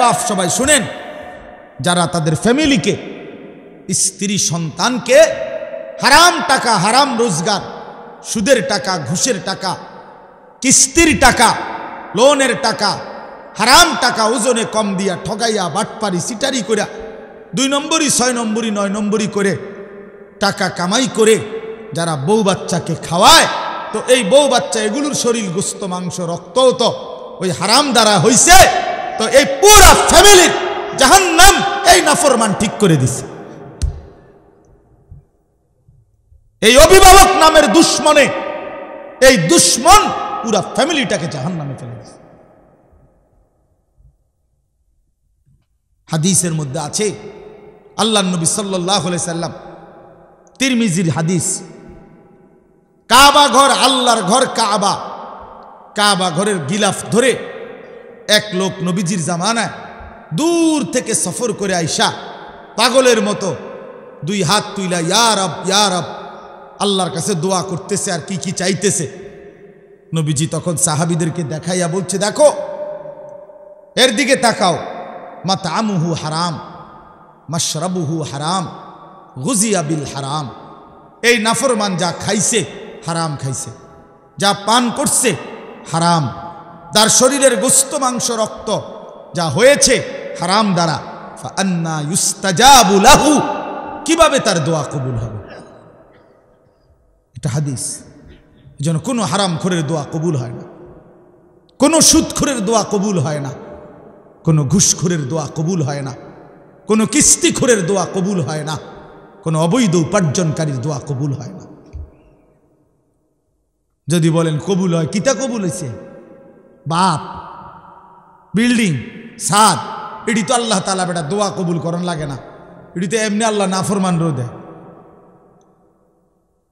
বাপ সবাই শুনেন, যারা তাদের ফ্যামিলিকে, স্ত্রী সন্তানকে হারাম টাকা, হারাম রোজগার, সুদের টাকা, ঘুষের টাকা, কিস্তির টাকা, লোনের টাকা, হারাম টাকা ওজনে কম দিয়া ঠগাইয়া বাটপারি সিটারি করে 2 নম্বরই 6 নম্বরই 9 নম্বরই করে টাকা কামাই করে যারা বউ বাচ্চাকে খাওয়ায়, তো এই বউ বাচ্চা এগুলোর শরীর গোস্ত মাংস রক্তও তো ওই হারাম দ্বারা হইছে। তো এই পুরা ফ্যামিলির জাহান্নাম এই নাফরমান ঠিক করে দিছে। এই অভিভাবক নামের দুশ্মনে, এই দুশ্মন পুরা ফ্যামিলিটাকে জাহান্নামে ফেলে দিছে। হাদিসের মধ্যে আছে, আল্লাহর নবী সাল্লাল্লাহু আলাইহি সাল্লাম, তিরমিজির হাদিস, কাবা ঘর, আল্লাহর ঘর কাবা, কাবা ঘরের গিলাফ ধরে এক লোক নবীজির জামানায় দূর থেকে সফর করে আইসা পাগলের মতো 2 হাত তুইলা ইয়া রব ইয়া রব আল্লাহর কাছে দোয়া করতেছে আর কি কি চাইতেছে। নবীজি তখন সাহাবীদেরকে দেখাইয়া বলছে, দেখো এর দিকে তাকাও, মাতআমুহু হারাম, মাশরাবুহু হারাম, গুজিয়া বিল হারাম। এই নাফরমান যা খাইছে হারাম খাইছে, যা পান করছে হারাম, তার শরীরের গোস্ত মাংস রক্ত যা হয়েছে হারাম দ্বারা। ফাআন্না ইউস্তাজাবু লাহু, কিভাবে তার দোয়া কবুল হবে? এটা হাদিস। যেন কোনো হারামখোরের দোয়া কবুল হয় না, কোনো সুদখোরের দোয়া কবুল হয় না, কোনো ঘুষখোরের দোয়া কবুল হয় না, কোনো কিস্তিখোরের দোয়া কবুল হয় না, কোনো অবৈধ উপার্জনকারীর দোয়া কবুল হয় না। যদি বলেন কবুল হয়, কিতা কবুল হয়েছে? বাপ, বিল্ডিং, ছাদ, এটি তো আল্লাহ তাআলা বেটা দোয়া কবুল করার লাগে না, এটি তো এমনি আল্লাহ নাফরমান রো দেয়।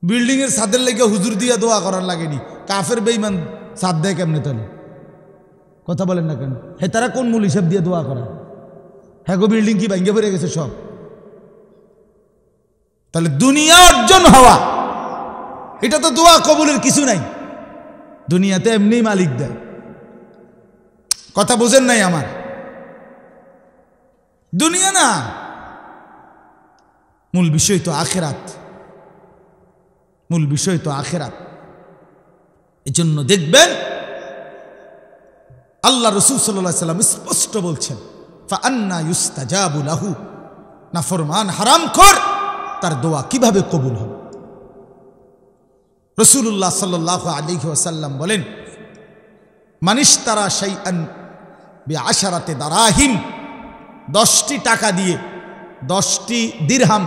বিল্ডিং এর ছাদের লেগে হুজুর দিয়া দোয়া করার লাগেনি, কাফের বেঈমান ছাদ দেয় কেমনে? তাহলে কথা বলেন না কেন? হে তারা কোন মূল হিসাব দিয়ে দোয়া করে? হ্যাঁ গো, বিল্ডিং কি ভেঙে পড়ে গেছে সব? তাহলে দুনিয়া অর্জন হওয়া এটা তো দোয়া কবুলের কিছু নাই, দুনিয়াতে এমনি মালিক দেয়। কথা বুঝেন নাই আমার? দুনিয়া না, মূল বিষয় তো আখিরাত, মূল বিষয় তো আখিরাত। এজন্য দেখবেন আল্লাহ রাসূল সাল্লাল্লাহু আলাইহি ওয়াসাল্লাম স্পষ্ট বলছেন, ফাআন্না ইউস্তাজাবু লাহু, নাফরমান হারামখোর তার দোয়া কিভাবে কবুল হবে? রাসূলুল্লাহ সাল্লাল্লাহু আলাইহি ওয়াসাল্লাম বলেন, মানিশতারা শাইআন বিআশারাতি দারাহিম, 10টি টাকা দিয়ে, 10টি দিরহাম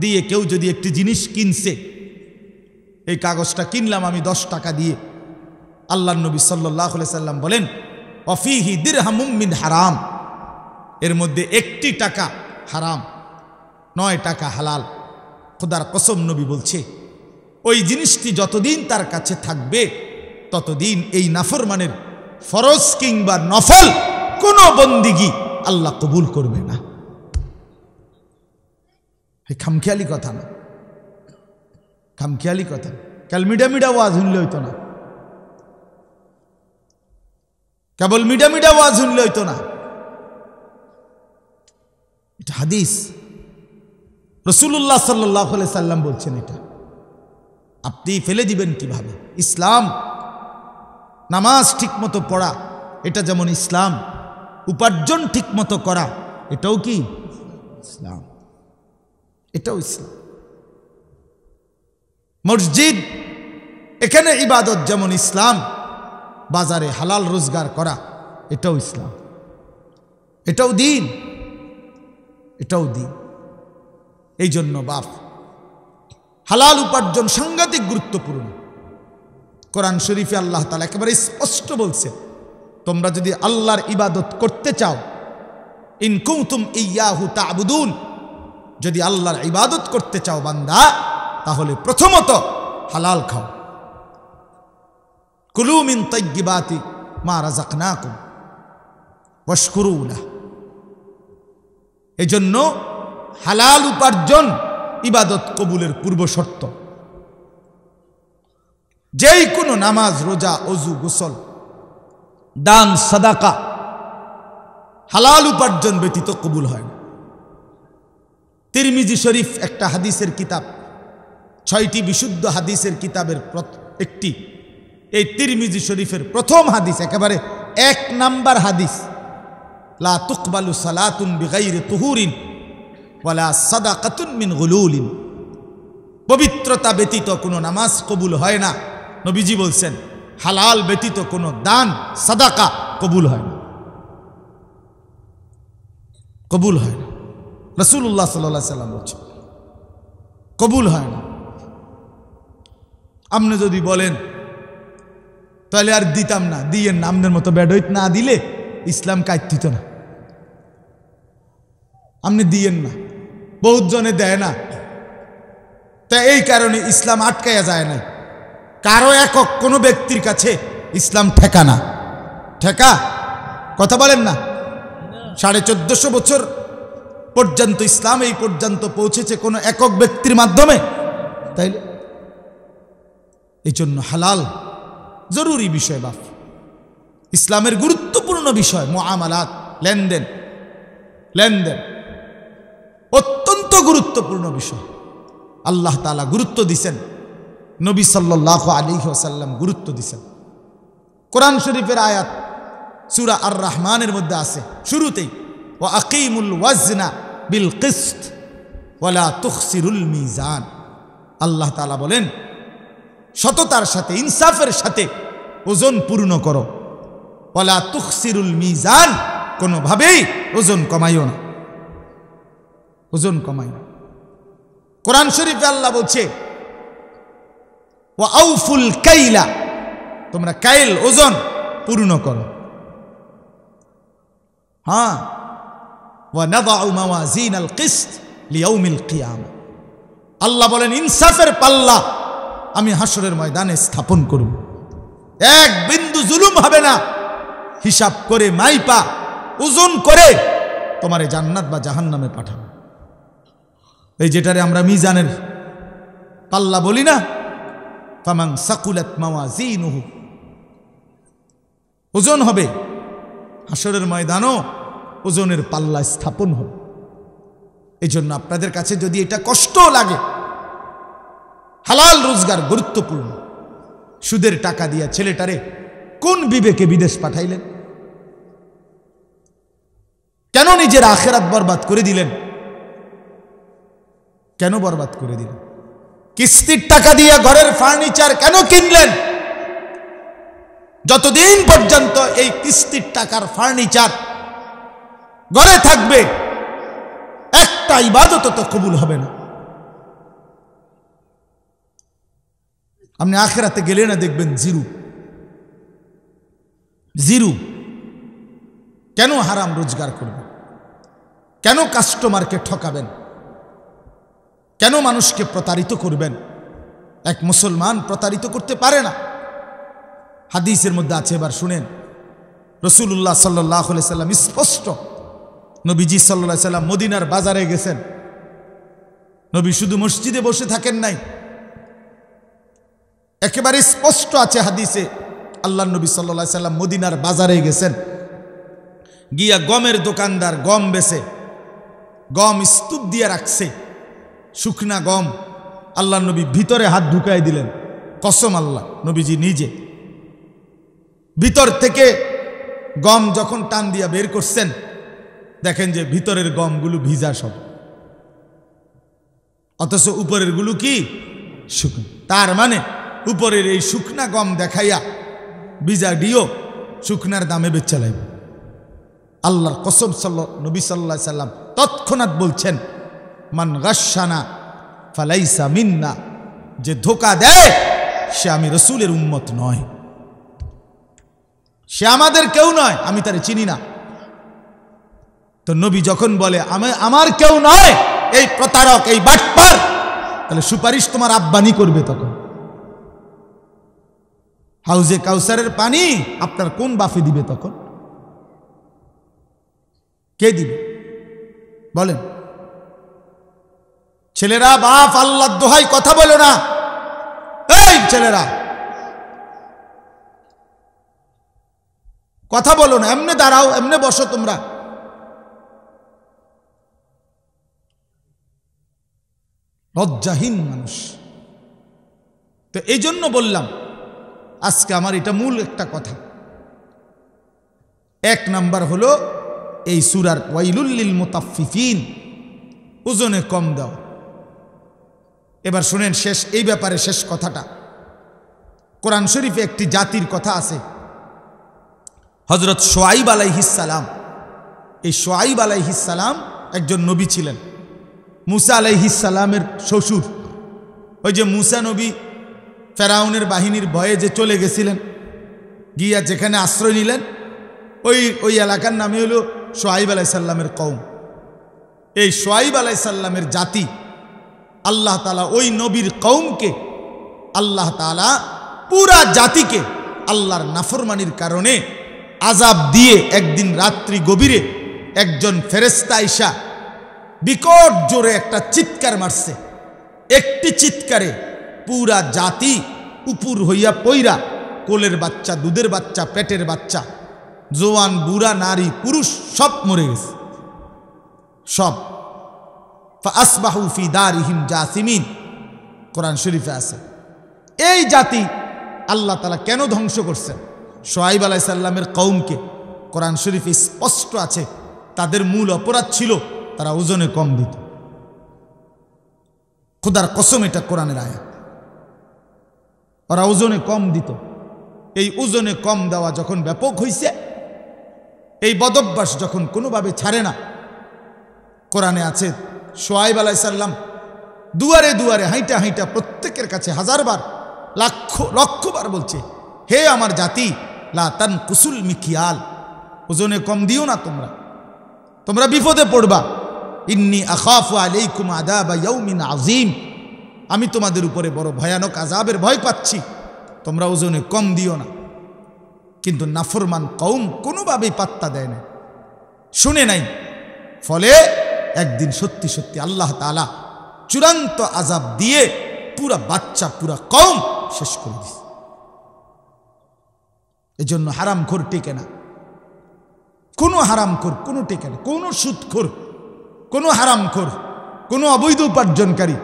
দিয়ে কেউ যদি একটি জিনিস কিনছে, এই কাগজটা কিনলাম আমি 10 টাকা দিয়ে, আল্লাহর নবী সাল্লাল্লাহু আলাইহি সাল্লাম বলেন, ওয়াফিহি দিরহামুম মিন হারাম, এর মধ্যে 1টি টাকা হারাম, 9 টাকা হালাল। খোদার কসম নবী বলছে, ওই জিনিসটি যতদিন তার কাছে থাকবে ততদিন এই নাফরমানের ফরজ কিংবা নফল কোনো বন্দিগি আল্লাহ কবুল করবে না। এই খামখেয়ালি কথা না, খামখেয়ালি কথা। কাল মিডা মিডা ওয়াজ শুনলে হইতো না, কেবল মিডা মিডা ওয়াজ শুনলে হইতো না। এটা হাদিস, রাসূলুল্লাহ সাল্লাল্লাহু আলাইহি সাল্লাম বলছেন। এটা আপনি ফেলে দিবেন কিভাবে? ইসলাম, নামাজ ঠিকমতো পড়া এটা যেমন ইসলাম, উপার্জন ঠিকমতো করা এটাও কি ইসলাম, এটাও ইসলাম। মসজিদ, এখানে ইবাদত যেমন ইসলাম, বাজারে হালাল রোজগার করা এটাও ইসলাম, এটাও দ্বীন, এটাও দ্বীন। এই জন্য বাপ, হালাল উপার্জন সাংঘাতিক গুরুত্বপূর্ণ। কোরআন শরীফে আল্লাহ তাআলা একেবারে স্পষ্ট বলছে, তোমরা যদি আল্লাহর ইবাদত করতে চাও, ইন কুনতুম ইয়াহু তা'বুদুন, যদি আল্লাহর ইবাদত করতে চাও বান্দা, তাহলে প্রথমত হালাল খাও। কুলু মিন তাইয়্যিবাতি মা রাযাকনাকুম ওয়াশকুরু লাহু। এজন্য হালাল উপার্জন ইবাদত কবুলের পূর্ব শর্ত। যেই কোনো নামাজ, রোজা, ওযু, গোসল, দান, সাদাকা হালাল উপার্জন ব্যতীত কবুল হয় না। তিরমিজি শরীফ একটা হাদিসের কিতাব, 6টি বিশুদ্ধ হাদিসের কিতাবের একটি। এই তিরমিজি শরীফের প্রথম হাদিস, একেবারে 1 নাম্বার হাদিস, লা তুকবালু সালাতুন বিগাইরি তুহুরিন ওয়ালা সাদাকাতুন মিন গুলুলিন। পবিত্রতা ব্যতীত কোনো নামাজ কবুল হয় না। নবীজি বলছেন হালাল ব্যতীত কোনো দান সাদাকা কবুল হয় না, কবুল হয় না। রাসূলুল্লাহ সাল্লাল্লাহু আলাইহি সাল্লাম বলছেন কবুল হয় না। আপনি যদি বলেন তাহলে আর দিতাম না, দিয়েন না, আপনার মতো বেডইত না দিলে ইসলাম কাইতিত না, আপনি দিয়েন না, বহুত জনে দেয় না। তা এই কারণে ইসলাম আটকায়া যায় না। কারো একক কোনো ব্যক্তির কাছে ইসলাম ঠেকা না, ঠেকা কথা বলেন না। 1450 বছর পর্যন্ত ইসলাম এই পর্যন্ত পৌঁছেছে কোনো একক ব্যক্তির মাধ্যমে, তাইলে এই জন্য হালাল জরুরি বিষয় বাপ, ইসলামের গুরুত্বপূর্ণ বিষয়। মুআমালাত, লেনদেন, লেনদেন অত্যন্ত গুরুত্বপূর্ণ বিষয়। আল্লাহ তাআলা গুরুত্ব দিছেন, নবী সাল্লাল্লাহু আলাইহি ওয়াসাল্লাম গুরুত্ব দিছেন। কোরআন শরীফের আয়াত সূরা আর রহমানের মধ্যে আছে শুরুতেই, ওয়া আকিমুল ওয়াজনা বিল কিসত ওয়ালা তুখসিরুল মিজান। আল্লাহ তাআলা বলেন সততার সাথে, ইনসাফের সাথে ওজন পূর্ণ করো। ওয়ালা তুখসিরুল মিজান, কোনোভাবেই ওজন কমাইও না, ওজন কমাই না। কোরআন শরীফে আল্লাহ বলছে ওয়া আউফুল কাইলা, তোমরা কাইল ওজন পূর্ণ করো। হ্যাঁ, ওয়া নাদাউ মাওয়াজিনাল কিসত লিয়াউমিল কিয়ামা। আল্লাহ বলেন ইনসাফের পাল্লা আমি হাসরের ময়দানে স্থাপন করব, এক বিন্দু জুলুম হবে না। হিসাব করে মাইপা ওজন করে তোমারে জান্নাত বা জাহান্নামে পাঠাবো। এই যেটারে আমরা মিজানের পাল্লা বলি না, ফামান সাকুলাত মাওয়াজিনুহু, ওজন হবে হাসরের ময়দানও ওজনের পাল্লা স্থাপন হবে। এই জন্য আপনাদের কাছে যদি এটা কষ্ট লাগে, হালাল রোজগার গুরুত্বপূর্ণ। সুদের টাকা দিয়া ছেলেটারে কোন বিবেকে বিদেশ পাঠাইলেন? কেন নিজের আখিরাত বরবাদ করে দিলেন? কেন বরবাদ করে দিলেন? কিস্তির টাকা দিয়ে ঘরের ফার্নিচার কেন কিনলেন? যতদিন পর্যন্ত এই কিস্তির টাকার ফার্নিচার ঘরে থাকবে, একটা ইবাদত তো কবুল হবে না। আপনি আখিরাতে গেলে না দেখবেন জিরো, জিরো। কেন হারাম রোজগার করবেন? কেন কাস্টমারকে ঠকাবেন? কেন মানুষকে প্রতারিত করবেন? এক মুসলমান প্রতারিত করতে পারে না। হাদিসের মধ্যে আছে, এবার শুনেন, রাসূলুল্লাহ সাল্লাল্লাহু আলাইহি সাল্লাম স্পষ্ট, নবীজি সাল্লাল্লাহু আলাইহি সাল্লাম মদিনার বাজারে গেছেন। নবী শুধু মসজিদে বসে থাকেন নাই, একেবারে স্পষ্ট আছে হাদিসে, আল্লাহ নবী সাল্লাল্লাহু আলাইহি সাল্লাম মদিনার বাজারে গেছেন, গিয়া গমের দোকানদার গম বেচে, গম স্তূপ দিয়ে রাখছে, শুকনা গম। আল্লাহ নবী ভিতরে হাত ঢুকাই দিলেন, কসম আল্লাহ, নবীজি নিজে ভিতর থেকে গম যখন টান দিয়া বের করছেন, দেখেন যে ভিতরের গমগুলো ভিজা সব, অথচ উপরের গুলো কি শুকনো। তার মানে উপরের এই শুকনা গম দেখাইয়া ভিজা ডিও শুকনার দামে বেচা লাগবে। আল্লাহর কসম, নবী সাল্লাল্লাহু আলাইহি সাল্লাম তৎক্ষণাৎ বলছেন, মান গাশশানা ফালাইসা মিন্না, যে ধোঁকা দেয় সে আমি রাসূলের উম্মত নয়, সে আমাদের কেউ নয়, আমি তারে চিনি না। তো নবী যখন বলে আমার কেউ নয় এই প্রতারক, এই বাটপার, তাহলে সুপারিশ তোমার আব্বানি করবে। তখন হাউজে কাউসারের পানি আপনার কোন বাফে দিবে? তখন কে দিবে বলেন? ছেলেরা, বাপ আল্লাহর দোহাই কথা বলো না। এই ছেলেরা কথা বলো না, এমনে দাঁড়াও, এমনে বসো তোমরা, লজ্জাহীন মানুষ। তো এই জন্য বললাম আজকে আমার এটা মূল একটা কথা। এক নাম্বার হলো এই সূরার ওয়াইলুল লিল মুতাফফিফিন, ওজনে কম দাও। এবার শুনেন শেষ এই ব্যাপারে শেষ কথাটা। কোরআন শরীফে একটি জাতির কথা আছে, হযরত শুআয়ব আলাইহিস সালাম। এই শুআয়ব আলাইহিস সালাম একজন নবী ছিলেন, মুসা আলাইহিস সালামের শ্বশুর। ওই যে মুসা নবী ফেরাউনের বাহিনীর ভয়ে যে চলে গেছিলেন, গিয়া যেখানে আশ্রয় নিলেন, ওই এলাকার নামই হলো শুআয়ব আলাইহিস সালামের কওম। এই শুআয়ব আলাইহিস সালামের জাতি আল্লাহ তাআলা ওই নবীর কওমকে, আল্লাহ তাআলা পুরা জাতিকে আল্লাহর নাফরমানির কারণে আযাব দিয়ে একদিন রাত্রি গভীরে একজন ফেরেশতা আইসা বিকট জোরে একটা চিৎকার মারছে। একটি চিৎকারে পুরা জাতি উপুর হইয়া পইরা, কোলের বাচ্চা, দুধের বাচ্চা, পেটের বাচ্চা, জোয়ান, বুড়া, নারী, পুরুষ সব মরে গেছে, সব। ফাসবাহু ফি দারিহিম জাসিমিন, কোরআন শরীফে আছে। এই জাতি আল্লাহ তাআলা কেন ধ্বংস করছেন? শুআয়ব আলাইহিস সালামের কওমকে কোরআন শরীফে স্পষ্ট আছে, তাদের মূল অপরাধ ছিল তারা ওজনে কম দিত। খোদার কসম, এটা কোরআনের আয়াত। ওরা ওজনে কম দিত। এই ওজনে কম দেওয়া যখন ব্যাপক হইছে, এই বদভ্যাস যখন কোনোভাবে ছাড়ে না, কোরআনে আছে শুআয়ব আলাইহিস সালাম দুয়ারে দুয়ারে হাইটা হাইটা প্রত্যেকের কাছে হাজারবার, লক্ষবার বলছে, হে আমার জাতি, লা তানকুসুল মিকিয়াল, ওজনে কম দিও না, তোমরা বিপদে পড়বা। ইন্নী আখাফু আলাইকুম আযাবা ইয়াউমিন আযীম, আমি তোমাদের উপরে বড় ভয়ানক আযাবের ভয় পাচ্ছি, তোমরা ওজনে কম দিও না। কিন্তু নাফরমান কওম কোনোভাবেই পাত্তা দেয় না, শুনে নাই। ফলে একদিন সত্যি সত্যি আল্লাহ তাআলা চূড়ান্ত আযাব দিয়ে পুরা বাচ্চা, পুরা কওম শেষ করে দিয়েছে। এজন্য হারামখোর টেকে না, কোনো হারামখোর কোনো টেকে না, কোনো সুদখোর, কোনো হারামখোর, কোনো অবৈধ উপার্জনকারী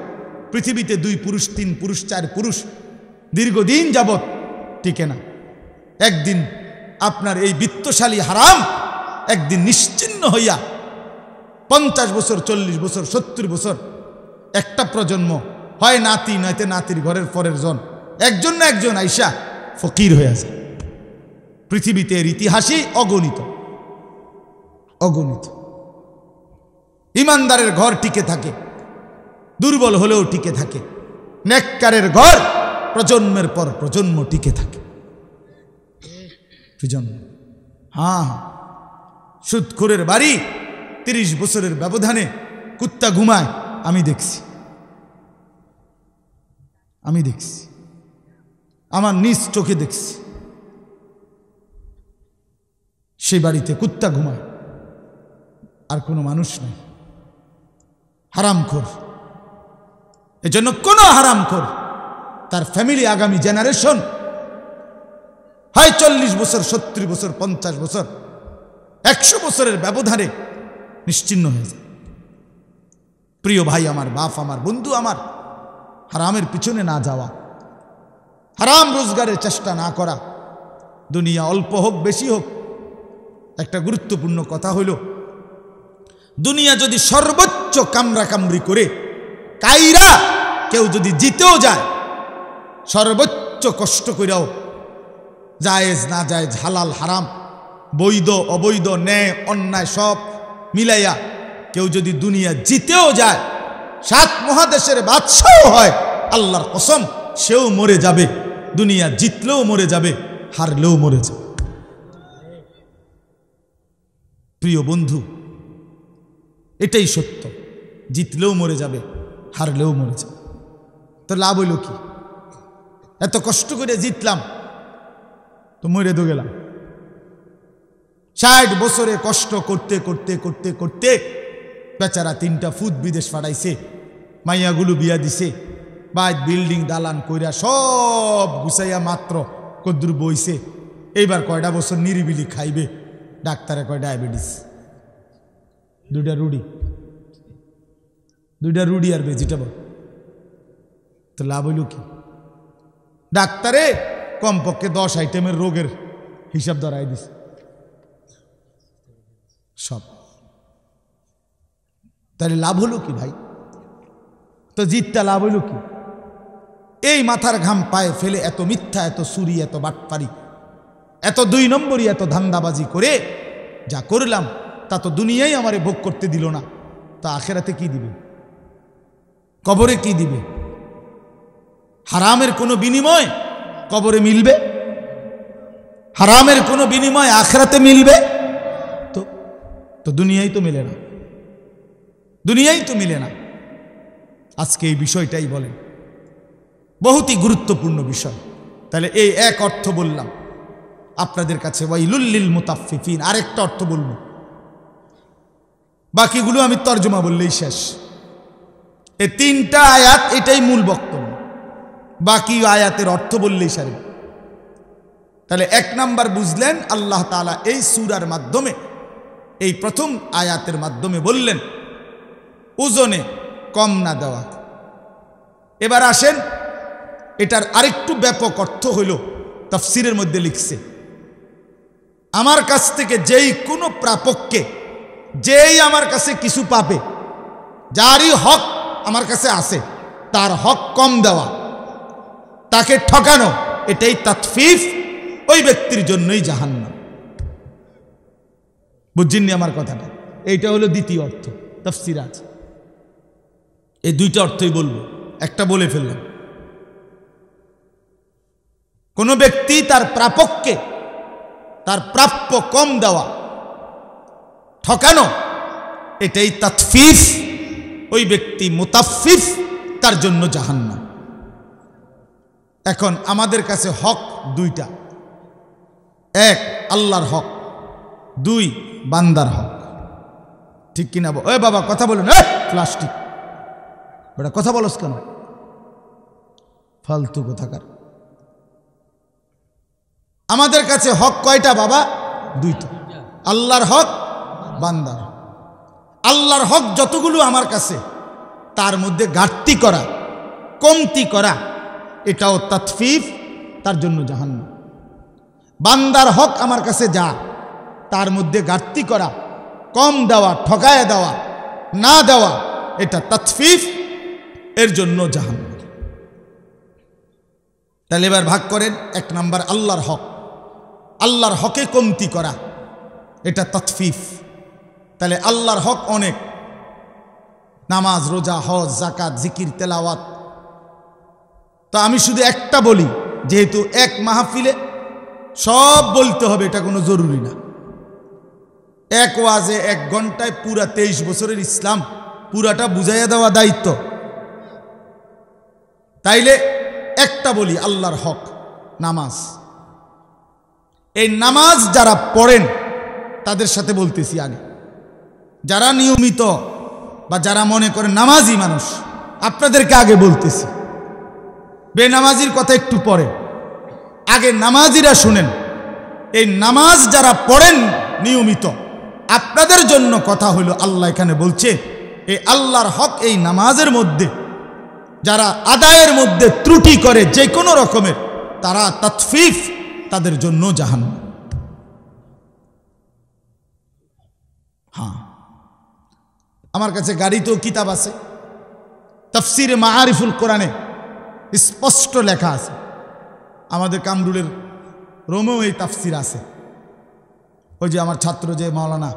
পৃথিবীতে 2 পুরুষ, 3 পুরুষ, 4 পুরুষ দীর্ঘদিন যাবৎ টিকে না। একদিন আপনার এই বিত্তশালী হারাম একদিন নিশ্চিহ্ন হইয়া 50 বছর, 40 বছর, 70 বছর, একটা প্রজন্ম, হয় নাতি নয়তো নাতির ঘরের পরের জন, একজন না একজন আইসা ফকির হয়ে যায়। পৃথিবীতে এর ইতিহাসই অগণিত। ইমানদারের ঘর টিকে থাকে, দুর্বল হলেও টিকে থাকে। নেককারের ঘর প্রজন্মের পর প্রজন্ম টিকে থাকে। হ্যাঁ, সুদখোরের বাড়ি 30 বছরের ব্যবধানে কুত্তা ঘুমায়, আমি দেখছি, আমার নিজ চোখে দেখছি। সেই বাড়িতে কুত্তা ঘুমায়, আর কোনো মানুষ নেই। হারামখোর। এজন্য কোনো হারামখোর তার ফ্যামিলি, আগামী জেনারেশন হয় 40 বছর, 70 বছর, 50 বছর, 100 বছরের ব্যবধানে নিশ্চিহ্ন হয়ে যায়। প্রিয় ভাই আমার, বাপ আমার, বন্ধু আমার, হারামের পিছনে না যাওয়া, হারাম রোজগারের চেষ্টা না করা, দুনিয়া অল্প হোক বেশি হোক। একটা গুরুত্বপূর্ণ কথা হইল, দুনিয়া যদি সর্বোচ্চ কামড়াকামড়ি করে কাইরা কেউ যদি জিতেও যায়, সর্বোচ্চ কষ্ট কইরাও, জায়েজ না জায়েজ, হালাল হারাম, বৈধ অবৈধ, ন্যায় অন্যায় সব মিলাইয়া কেউ যদি দুনিয়া জিতেও যায়, 7 মহাদেশের বাদশাহ হয়, আল্লাহর কসম সেও মরে যাবে। দুনিয়া জিতলেও মরে যাবে, হারলেও মরে যাবে। প্রিয় বন্ধু, এটাই সত্য। জিতলেও মরে যাবে, হারলেও মরে যাবে। তো লাভ হইল কি? এত কষ্ট করে জিতলাম, তো মরে তো গেলাম। 60 বছরে কষ্ট করতে করতে করতে করতে বেচারা 3টা ফুট বিদেশ পাঠাইছে, মাইয়াগুলো বিয়া দিছে, বাইত বিল্ডিং দালান কইরা সব গুছাইয়া মাত্র কদ্দুর বইছে। এইবার কয়টা বছর নিরিবিলি খাইবে, ডাক্তারে কয় ডায়াবেটিস। 2টা রুডি আর ভেজিটেবল, তো লাভ হইল কি? ডাক্তারে কমপক্ষে 10 আইটেমের রোগের হিসাব ধরাই দিছে সব। তাহলে লাভ হলো কি ভাই? তো জিতটা লাভ হইল কি? এই মাথার ঘাম পায়ে ফেলে এত মিথ্যা, এত চুরি, এত বাটপারি, এত 2 নম্বরই, এত ধান্দাবাজি করে যা করলাম তা তো দুনিয়ায় আমারে ভোগ করতে দিল না, তা আখেরাতে কি দিবে? কবরে কি দিবে? হারামের কোনো বিনিময় কবরে মিলবে? হারামের কোনো বিনিময় আখেরাতে মিলবে? তো দুনিয়ায় তো মিলে না, দুনিয়ায় তো মিলে না। আজকে এই বিষয়টাই বলেন, বহুতই গুরুত্বপূর্ণ বিষয়। তাহলে এই এক অর্থ বললাম আপনাদের কাছে, ওয়াইলুল লিল মুতাফফিফিন। আরেকটা অর্থ বলবো, বাকিগুলো আমি তর্জমা বললেই শেষ। এই 3টা আয়াত, এটাই মূল বক্তব্য, বাকি আয়াতের অর্থ বললেই সারে। তাহলে 1 নাম্বার বুঝলেন, আল্লাহ তাআলা এই সূরার মাধ্যমে, এই প্রথম আয়াতের মাধ্যমে বললেন ওজনে কম না দেওয়া। এবার আসেন, এটার আরেকটু ব্যাপক অর্থ হইল তাফসীরের মধ্যে লিখছে, আমার কাছ থেকে যেই কোনো প্রাপককে, যেই আমার কাছে কিছু পাবে, যারই হক আমার কাছে আছে, তার হক কম দেওয়া, তাকে ঠকানো, এটাই তাতফিফ, ওই ব্যক্তির জন্যই জাহান্নাম। বুঝছেননি আমার কথাটা? এইটা হলো দ্বিতীয় অর্থ, তাফসীর আছে। এই 2টা অর্থই বলবো, একটা বলে ফেললাম। কোন ব্যক্তি তার প্রাপককে তার প্রাপ্য কম দেওয়া, ঠকানো, এটাই তাতফিফ, ওই ব্যক্তি মুতাফফিফ, তার জন্য জাহান্নাম। এখন আমাদের কাছে হক 2টা, 1 আল্লাহর হক, 2 বান্দার হক। ঠিক কিনা? ওই বাবা কথা বলুন, প্লাস্টিক বেটা কথা বলস কেন? ফালতু কোথাকার। আমাদের কাছে হক কয়টা বাবা? 2টা, আল্লাহর হক, বান্দার হক। আল্লাহর হক যতগুলো আমার কাছে, তার মধ্যে ঘাটতি করা, কমতি করা, এটাও তাতফিফ, তার জন্য জাহান্নাম। বান্দার হক আমার কাছে যা, তার মধ্যে ঘাটতি করা, কম দেওয়া, ঠকায় দেওয়া, না দেওয়া, এটা তাতফিফ, এর জন্য জাহান্নাম। তাহলে এবার ভাগ করেন। 1 নাম্বার আল্লাহর হক, আল্লাহর হকে কমতি করা, এটা তাতফিফ। তাহলে আল্লাহর হক অনেক, নামাজ, রোজা, হজ, যাকাত, জিকির, তেলাওয়াত। তো আমি শুধু একটা বলি, যেহেতু এক মাহফিলে সব বলতে হবে এটা কোনো জরুরি না। এক ওয়াজে 1 ঘন্টায় পুরা 23 বছরের ইসলাম পুরাটা বুঝাইয়া দেওয়া দায়িত্ব। তাইলে একটা বলি, আল্লাহর হক নামাজ। এই নামাজ যারা পড়েন তাদের সাথে বলতেছি আগে, যারা নিয়মিত বা যারা মনে করেন নামাজি মানুষ, আপনাদেরকে আগে বলতেছি। বেনামাজির কথা একটু পরে, আগে নামাজিরা শুনেন। এই নামাজ যারা পড়েন নিয়মিত, আপনাদের জন্য কথা হলো, আল্লাহ এখানে বলছে এই আল্লাহর হক, এই নামাজের মধ্যে যারা আদায়ের মধ্যে ত্রুটি করে যে কোনো রকমের, তারা তাতফিফ, তাদের জন্য জাহান্নাম। হ্যাঁ, আমার কাছে গাড়িতেও কিতাব আছে, তাফসিরে মাআরিফুল কোরআনে স্পষ্ট লেখা আছে। আমাদের কামরুলের রোমেও এই তাফসির আছে। ওই যে আমার ছাত্র যে মাওলানা,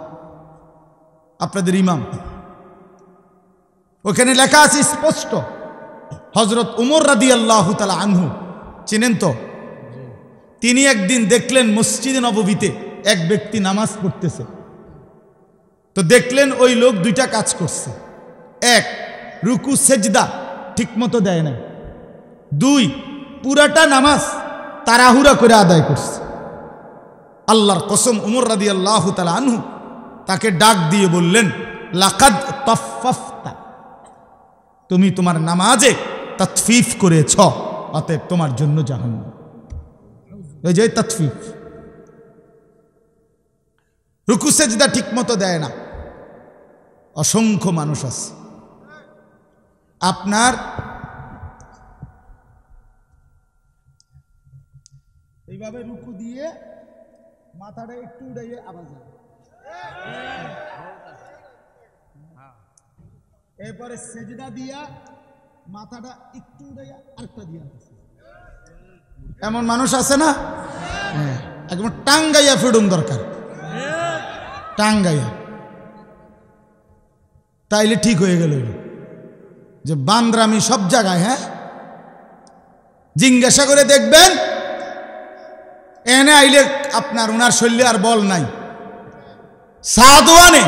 আপনাদের ইমাম, ওখানে লেখা আছে স্পষ্ট। হযরত উমর রাদিয়াল্লাহু তাআলা আনহু চিনেন তো? তিনি একদিন দেখলেন মসজিদে নববীতে এক ব্যক্তি নামাজ পড়তেছে। তো দেখলেন ওই লোক 2টা কাজ করছে। 1, রুকু সেজদা ঠিক মতো দেয় না। 2, পুরাটা নামাজ তাড়াহুড়া করে আদায় করছে। আল্লাহর কসম, উমর রাদিয়াল্লাহু তাআলা আনহু তাকে ডাক দিয়ে বললেন, লাকাদ তাফফাফতা, তুমি তোমার নামাজে তাতফিফ করেছ, অতএব তোমার জন্য জাহান্নাম। এই যে তাতফিফ, রুকু সেজদা ঠিক মতো দেয় না। অসংখ্য মানুষ আছে, আপনার এইভাবে রুকু দিয়ে মাথাটা একটু উড়াইয়ে আবার যায়, এরপরে সেজদা দিয়া মাথাটা একটু উড়াইয়া আরেকটা দিয়া। এমন মানুষ আছে না? একদম টাঙ্গাইয়া ফিরুন দরকার, টাঙ্গাইয়া, তাইলে ঠিক হয়ে গেল। যে বান্দরামি সব জায়গায়, হ্যাঁ, জিজ্ঞাসা করে দেখবেন এনে আইলে আপনার উনার শরীরে আর বল নাই, সাদওয়ানে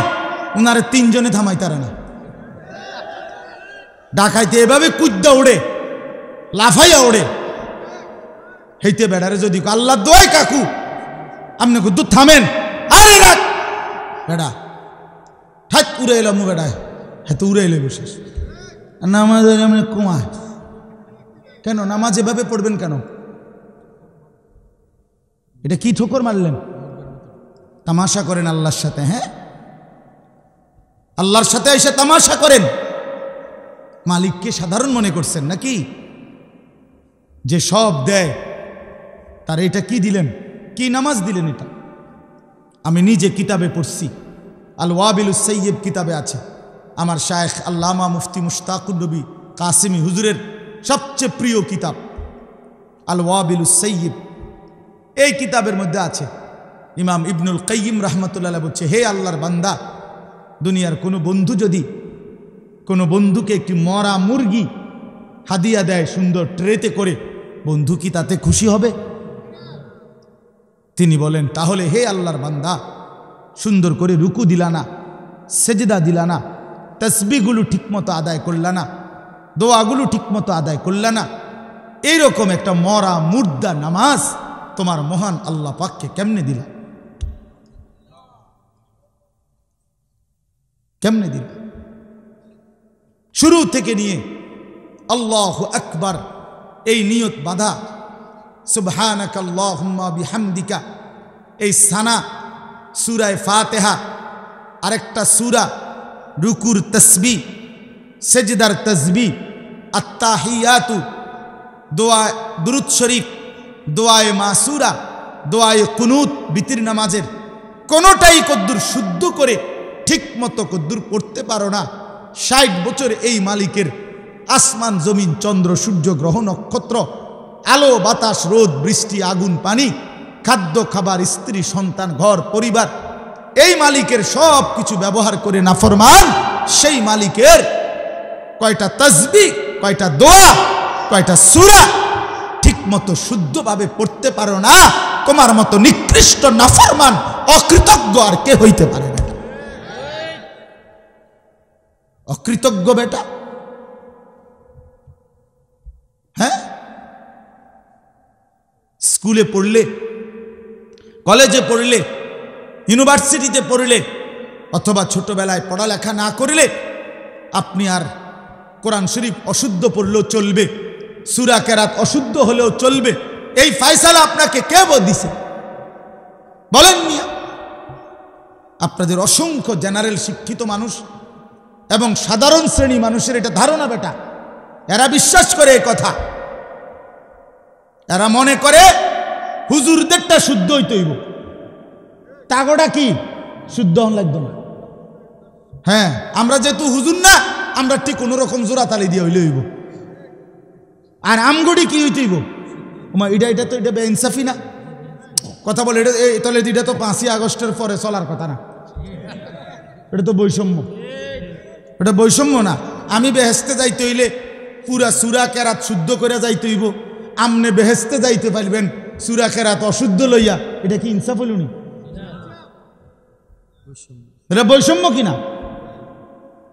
উনারে তিনজনে থামাই তারা না, ডাকাইতে এভাবে কুদ্দা উড়ে, লাফাইয়া উড়ে। হেইতে বেড়ারে যদি আল্লাহ দোয়াই কাকু আপনি কুদ্দু থামেন, আরে রাখ বেড়া ঠাক উড়ে এলাম বেড়ায়, হ্যাঁ তো উড়ে এলে বিশেষ নামাজ কমায় কেন? নামাজ এভাবে পড়বেন কেন? এটা কি ঠোকর মারলেন? তামাশা করেন আল্লাহর সাথে, হ্যাঁ, আল্লাহর সাথে এসে তামাশা করেন। মালিককে সাধারণ মনে করছেন নাকি? যে সব দেয় তার এটা কি দিলেন? কি নামাজ দিলেন? এটা আমি নিজে কিতাবে পড়ছি, আল ওয়াবিলুস সাইয়্যিব কিতাবে আছে। আমার শায়েখ আল্লামা মুফতি মুশতাকুর নবী কাসিমি হুজুরের সবচেয়ে প্রিয় কিতাব আল ওয়াবিলুস সাইয়্যিব। এই কিতাবের মধ্যে আছে ইমাম ইবনুল কাইয়িম রাহমাতুল্লাহ বলছে, হে আল্লাহর বান্দা, দুনিয়ার কোনো বন্ধু যদি কোনো বন্ধুকে একটি মরা মুরগি হাদিয়া দেয় সুন্দর ট্রেতে করে, বন্ধু কি তাতে খুশি হবে? তিনি বলেন, তাহলে হে আল্লাহর বান্দা, সুন্দর করে রুকু দিলা না, সেজদা দিলা না, তসবিহগুলো ঠিকমতো আদায় করলা না, দোয়াগুলো ঠিকমতো আদায় করলা না, এইরকম একটা মরা মুর্দা নামাজ তোমার মহান আল্লাহ পাককে কেমনে দিলা? কেমনে দিলা? শুরু থেকে নিয়ে আল্লাহু আকবার এই নিয়ত বাঁধা, সুবহানাকা আল্লাহুম্মা বিহামদিকা, এই সানা, সূরায়ে ফাতিহা, আরেকটা সূরা, রুকুর তাসবিহ, সেজদার তাসবিহ, আত্তাহিয়াতু, দোয়া দুরূদ শরীফ, দোয়ায়ে মাসুরা, দোয়ায়ে কুনুত, বিতির নামাজের কোনোটাই কদ্দুর শুদ্ধ করে ঠিক মতো কদ্দুর পড়তে পারো না, ৬০ বছর এই মালিকের আসমান জমিন চন্দ্র সূর্য গ্রহ নক্ষত্র, আলো বাতাস রোদ বৃষ্টি আগুন পানি, খাদ্য খাবার স্ত্রী সন্তান ঘর পরিবার, এই মালিকের সব কিছু ব্যবহার করে নাফরমান সেই মালিকের কয়টা তাসবিহ, কয়টা দোয়া, কয়টা সূরা ঠিক মতো শুদ্ধভাবে পড়তে পারো না, তোমার মতো নিকৃষ্ট নাফরমান অকৃতজ্ঞ আর কে হইতে পারে না? অকৃতজ্ঞ বেটা, হ্যাঁ। স্কুলে পড়লে, কলেজে পড়লে, ইউনিভার্সিটিতে পড়লে, অথবা ছোটবেলায় পড়ালেখা না করলে আপনি আর কোরআন শরীফ অশুদ্ধ পড়লেও চলবে, সূরা কেরাত অশুদ্ধ হলেও চলবে, এই ফয়সালা আপনাকে কে দিছে বলেন মিয়া? আপনাদের অসংখ্য জেনারেল শিক্ষিত মানুষ এবং সাধারণ শ্রেণী মানুষের এটা ধারণা বেটা, এরা বিশ্বাস করে এই কথা, এরা মনে করে হুজুরদেরটা শুদ্ধ হইতে হইব, তাগোটা কি শুদ্ধ হন লাগবে না। হ্যাঁ, আমরা যেহেতু হুজুর না, আমরা ঠিক কোনো রকম জোড়া তালি দিয়ে হইলে হইব। আর আমগুড়ি কি হইতে হইব? এটা তো এটা বেইনসাফি না কথা বলে, এটা তাহলে এটা তো ৫ই আগস্টের পরে চলার কথা না, এটা তো বৈষম্য, এটা বৈষম্য না। আমি বেহেস্তে যাইতে হইলে পুরা সূরা কেরাত শুদ্ধ করে যাইতে হইব, আমনে বেহেস্তে যাইতে পারবেন সূরা কেরাত অশুদ্ধ লইয়া, এটা কি ইনসাফ হইল নি? এটা বৈষম্য কিনা?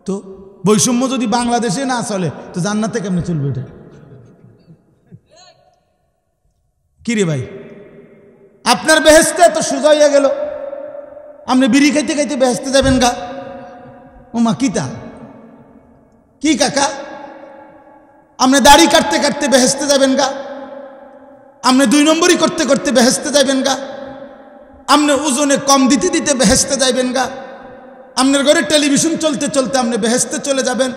তো বৈষম্য যদি বাংলাদেশে না চলে তো জান্নাতে কেমনে চলবে? এটা কি রে ভাই, আপনার বেহেস্তে তো সোজা হইয়া গেল, আপনি বিড়ি খাইতে খাইতে বেহেস্তে যাবেন গা? ওমা কিতা কি কাকা, আপনি দাড়ি কাটতে কাটতে বেহেস্তে যাবেন গা? আপনি ২ নম্বরই করতে করতে বেহেস্তে যাবেন গা? আপনি ওজনে কম দিতে দিতে বেহেস্তে যাইবেন গা? আপনার ঘরে টেলিভিশন চলতে চলতে আপনি বেহেস্তে চলে যাবেন?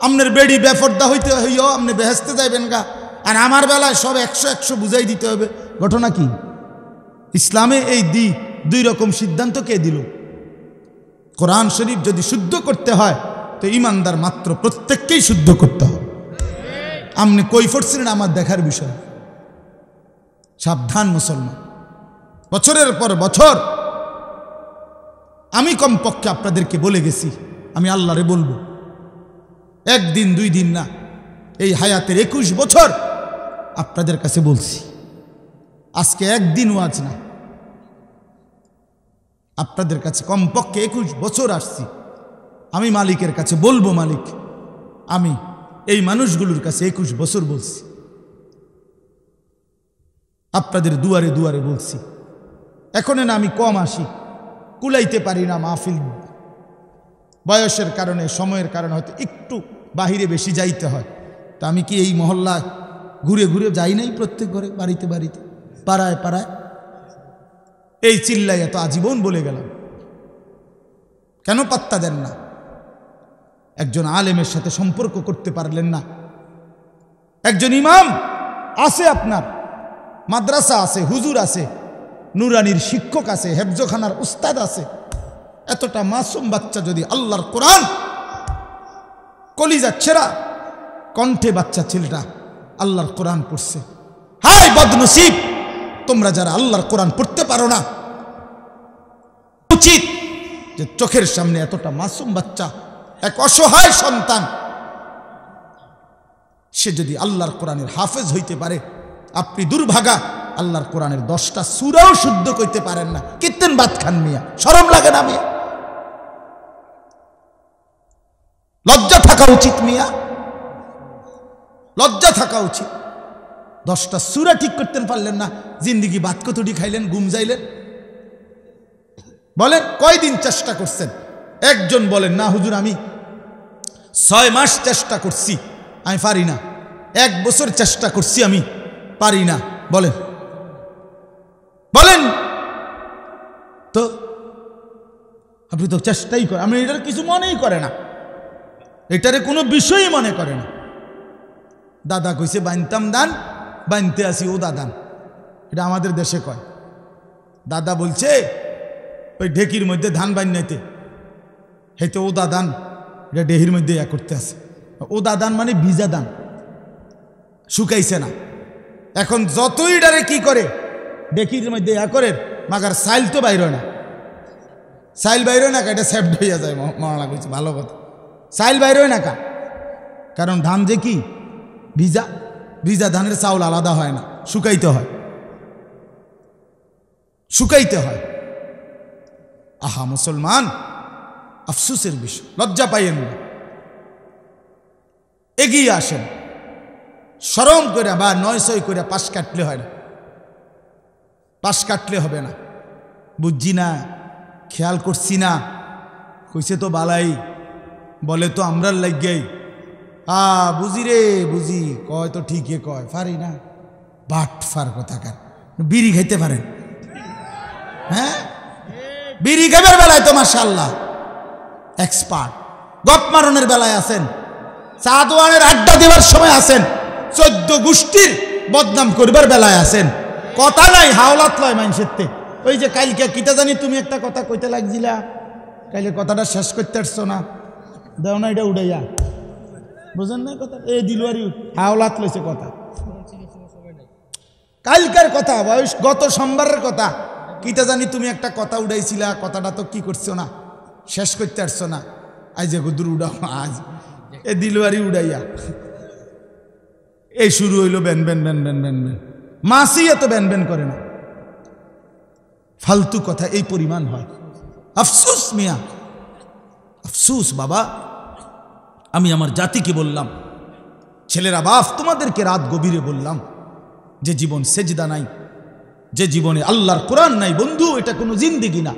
আপনার বেড়ি বেফর্দা হইতে হইও আপনি বেহেস্তে যাইবেন গা? আর আমার বেলায় সব ১০০ বুঝাই দিতে হবে, ঘটনা কি? ইসলামে এই দুই রকম সিদ্ধান্ত কে দিল? কোরআন শরীফ যদি শুদ্ধ করতে হয় তো ইমানদার মাত্র প্রত্যেককেই শুদ্ধ করতে হবে। আপনি কই পড়ছিলেন আমার দেখার বিষয়। সাবধান মুসলমান, বছরের পর বছর আমি কমপক্ষে আপনাদেরকে বলে গেছি, আমি আল্লাহরে বলবো, একদিন দুই দিন না, এই হায়াতের 21 বছর আপনাদের কাছে বলছি। আজকে একদিন ওয়াজ না, আপনাদের কাছে কমপক্ষে 21 বছর আসছি। আমি মালিকের কাছে বলবো, মালিক আমি এই মানুষগুলোর কাছে 21 বছর বলছি, আপনাদের দুয়ারে দুয়ারে বলছি। এখন না আমি কম আসি, কুলাইতে পারি না মাহফিল, বয়সের কারণে সময়ের কারণে হয়তো একটু বাহিরে বেশি যাইতে হয়। তা আমি কি এই মহল্লা ঘুরে ঘুরে যাই নাই প্রত্যেক ঘরে, বাড়িতে বাড়িতে, পাড়ায় পাড়ায়? এই চিল্লাই এত আজীবন বলে গেলাম, কেন পাত্তা দেন না? একজন আলেমের সাথে সম্পর্ক করতে পারলেন না? একজন ইমাম আছে, আপনার মাদ্রাসা আছে, হুজুর আছে, নুরানির শিক্ষক আছে, হেফজখানার উস্তাদ আছে, এতটা মাসুম বাচ্চা যদি আল্লাহর কোরআন কলিজা ছেঁড়া কণ্ঠে বাচ্চা ছেলেটা আল্লাহর কোরআন পড়ছে, হায় বদনসিব তোমরা যারা আল্লাহর কোরআন পড়তে পারো না। উচিত যে চোখের সামনে এতটা মাসুম বাচ্চা, এক অসহায় সন্তান, সে যদি আল্লাহর কোরআনের হাফেজ হইতে পারে, আপনি দুর্ভাগা আল্লাহর কোরআনের 10টা সূরাও শুদ্ধ করতে পারেন না, কিত্তেন বাত খান মিয়া, শরম লাগে না মিয়া? লজ্জা থাকা উচিত মিয়া, লজ্জা থাকা উচিত। 10টা সূরা ঠিক করতে পারলেন না, জিন্দিগি বাত কতটি খাইলেন, ঘুম যাইলেন? বলেন কয়দিন চেষ্টা করছেন? একজন বলেন না হুজুর আমি 6 মাস চেষ্টা করছি, আমি পারি না। 1 বছর চেষ্টা করছি, আমি পারি না। বলেন বলেন তো, আপনি তো চেষ্টাই করেন, আমি এটার কিছু মনেই করে না, এটারে কোনো বিষয়ই মনে করে না। দাদা কইছে বানতাম দান, বানতে আসি ও দাদান, এটা আমাদের দেশে কয়। দাদা বলছে ওই ঢেকির মধ্যে ধান বান্যাইতে, হেতে ও দাদান, এটা ডেহির মধ্যে ইয়া করতে আছে। ও দাদান মানে ভিজা দান, শুকাইছে না। এখন যতই ডারে কি করে, ডেকির মধ্যে ইয়া করে, মাগার সাইল তো বাইর হয় না, সাইল বাইর হয় না, এটা সেফট হইয়া যায়। মনে কইছে ভালো কথা, সাইল বাইর হয় না কা, কারণ ধান যে কি ভিজা, ভিজা ধানের চাউল আলাদা হয় না, শুকাইতে হয়, শুকাইতে হয়। আহা মুসলমান, আফসোসের বিষয়, লজ্জা পাইয়েন না, এগিয়ে আসেন। শরম করে বা 900 করে পাশ কাটলে হয় না, পাশ কাটলে হবে না। বুঝছি না, খেয়াল করছি না, কইছে তো বালাই, বলে তো আমরার লাগিয়াই। বুঝি রে বুঝি, কয় তো ঠিকই কয়, পারি না। বাট ফার কথাকার, বিড়ি খাইতে পারেন? হ্যাঁ, বিড়ি খাবার বেলায় তো মাশাআল্লাহ এক্সপার্ট, গপ মারণের বেলায় আছেন, চা দোয়ানের আড্ডা দেওয়ার সময় আছেন, 14 গোষ্ঠীর বদনাম করবার বেলায় আছেন। কথা নাই, হাওলাত লয় মানুষের তে। ওই যে কালকে কিতা জানি তুমি একটা কথা কইতে লাগছিলা, কাইলে কথাটা শেষ করতে পারছো না, দেও না এটা উড়াইয়া, বুঝেন না কথা? এই দিলওয়ারি হাওলাত লইছে কথা, কালকার কথা, বয়স গত সোমবারের কথা, কিতা জানি তুমি একটা কথা উড়াইছিলা, কথাটা তো কি করছো না, শেষ করতে পারছো না, আজ যে গুদুর উড়াও, আজ এ দিলওয়ারি উড়াইয়া এই শুরু হইল ব্যান ব্যান ব্যান ব্যান ব্যান ব্যান। মাসি এত ব্যান ব্যান করে না, ফালতু কথা এই পরিমাণ হয়। আফসোস মিয়া, আফসোস বাবা। আমি আমার জাতিকে বললাম, ছেলেরা বাপ তোমাদেরকে রাত গভীরে বললাম, যে জীবন সেজদা নাই, যে জীবনে আল্লাহর কোরআন নাই, বন্ধু এটা কোনো জিন্দেগি না।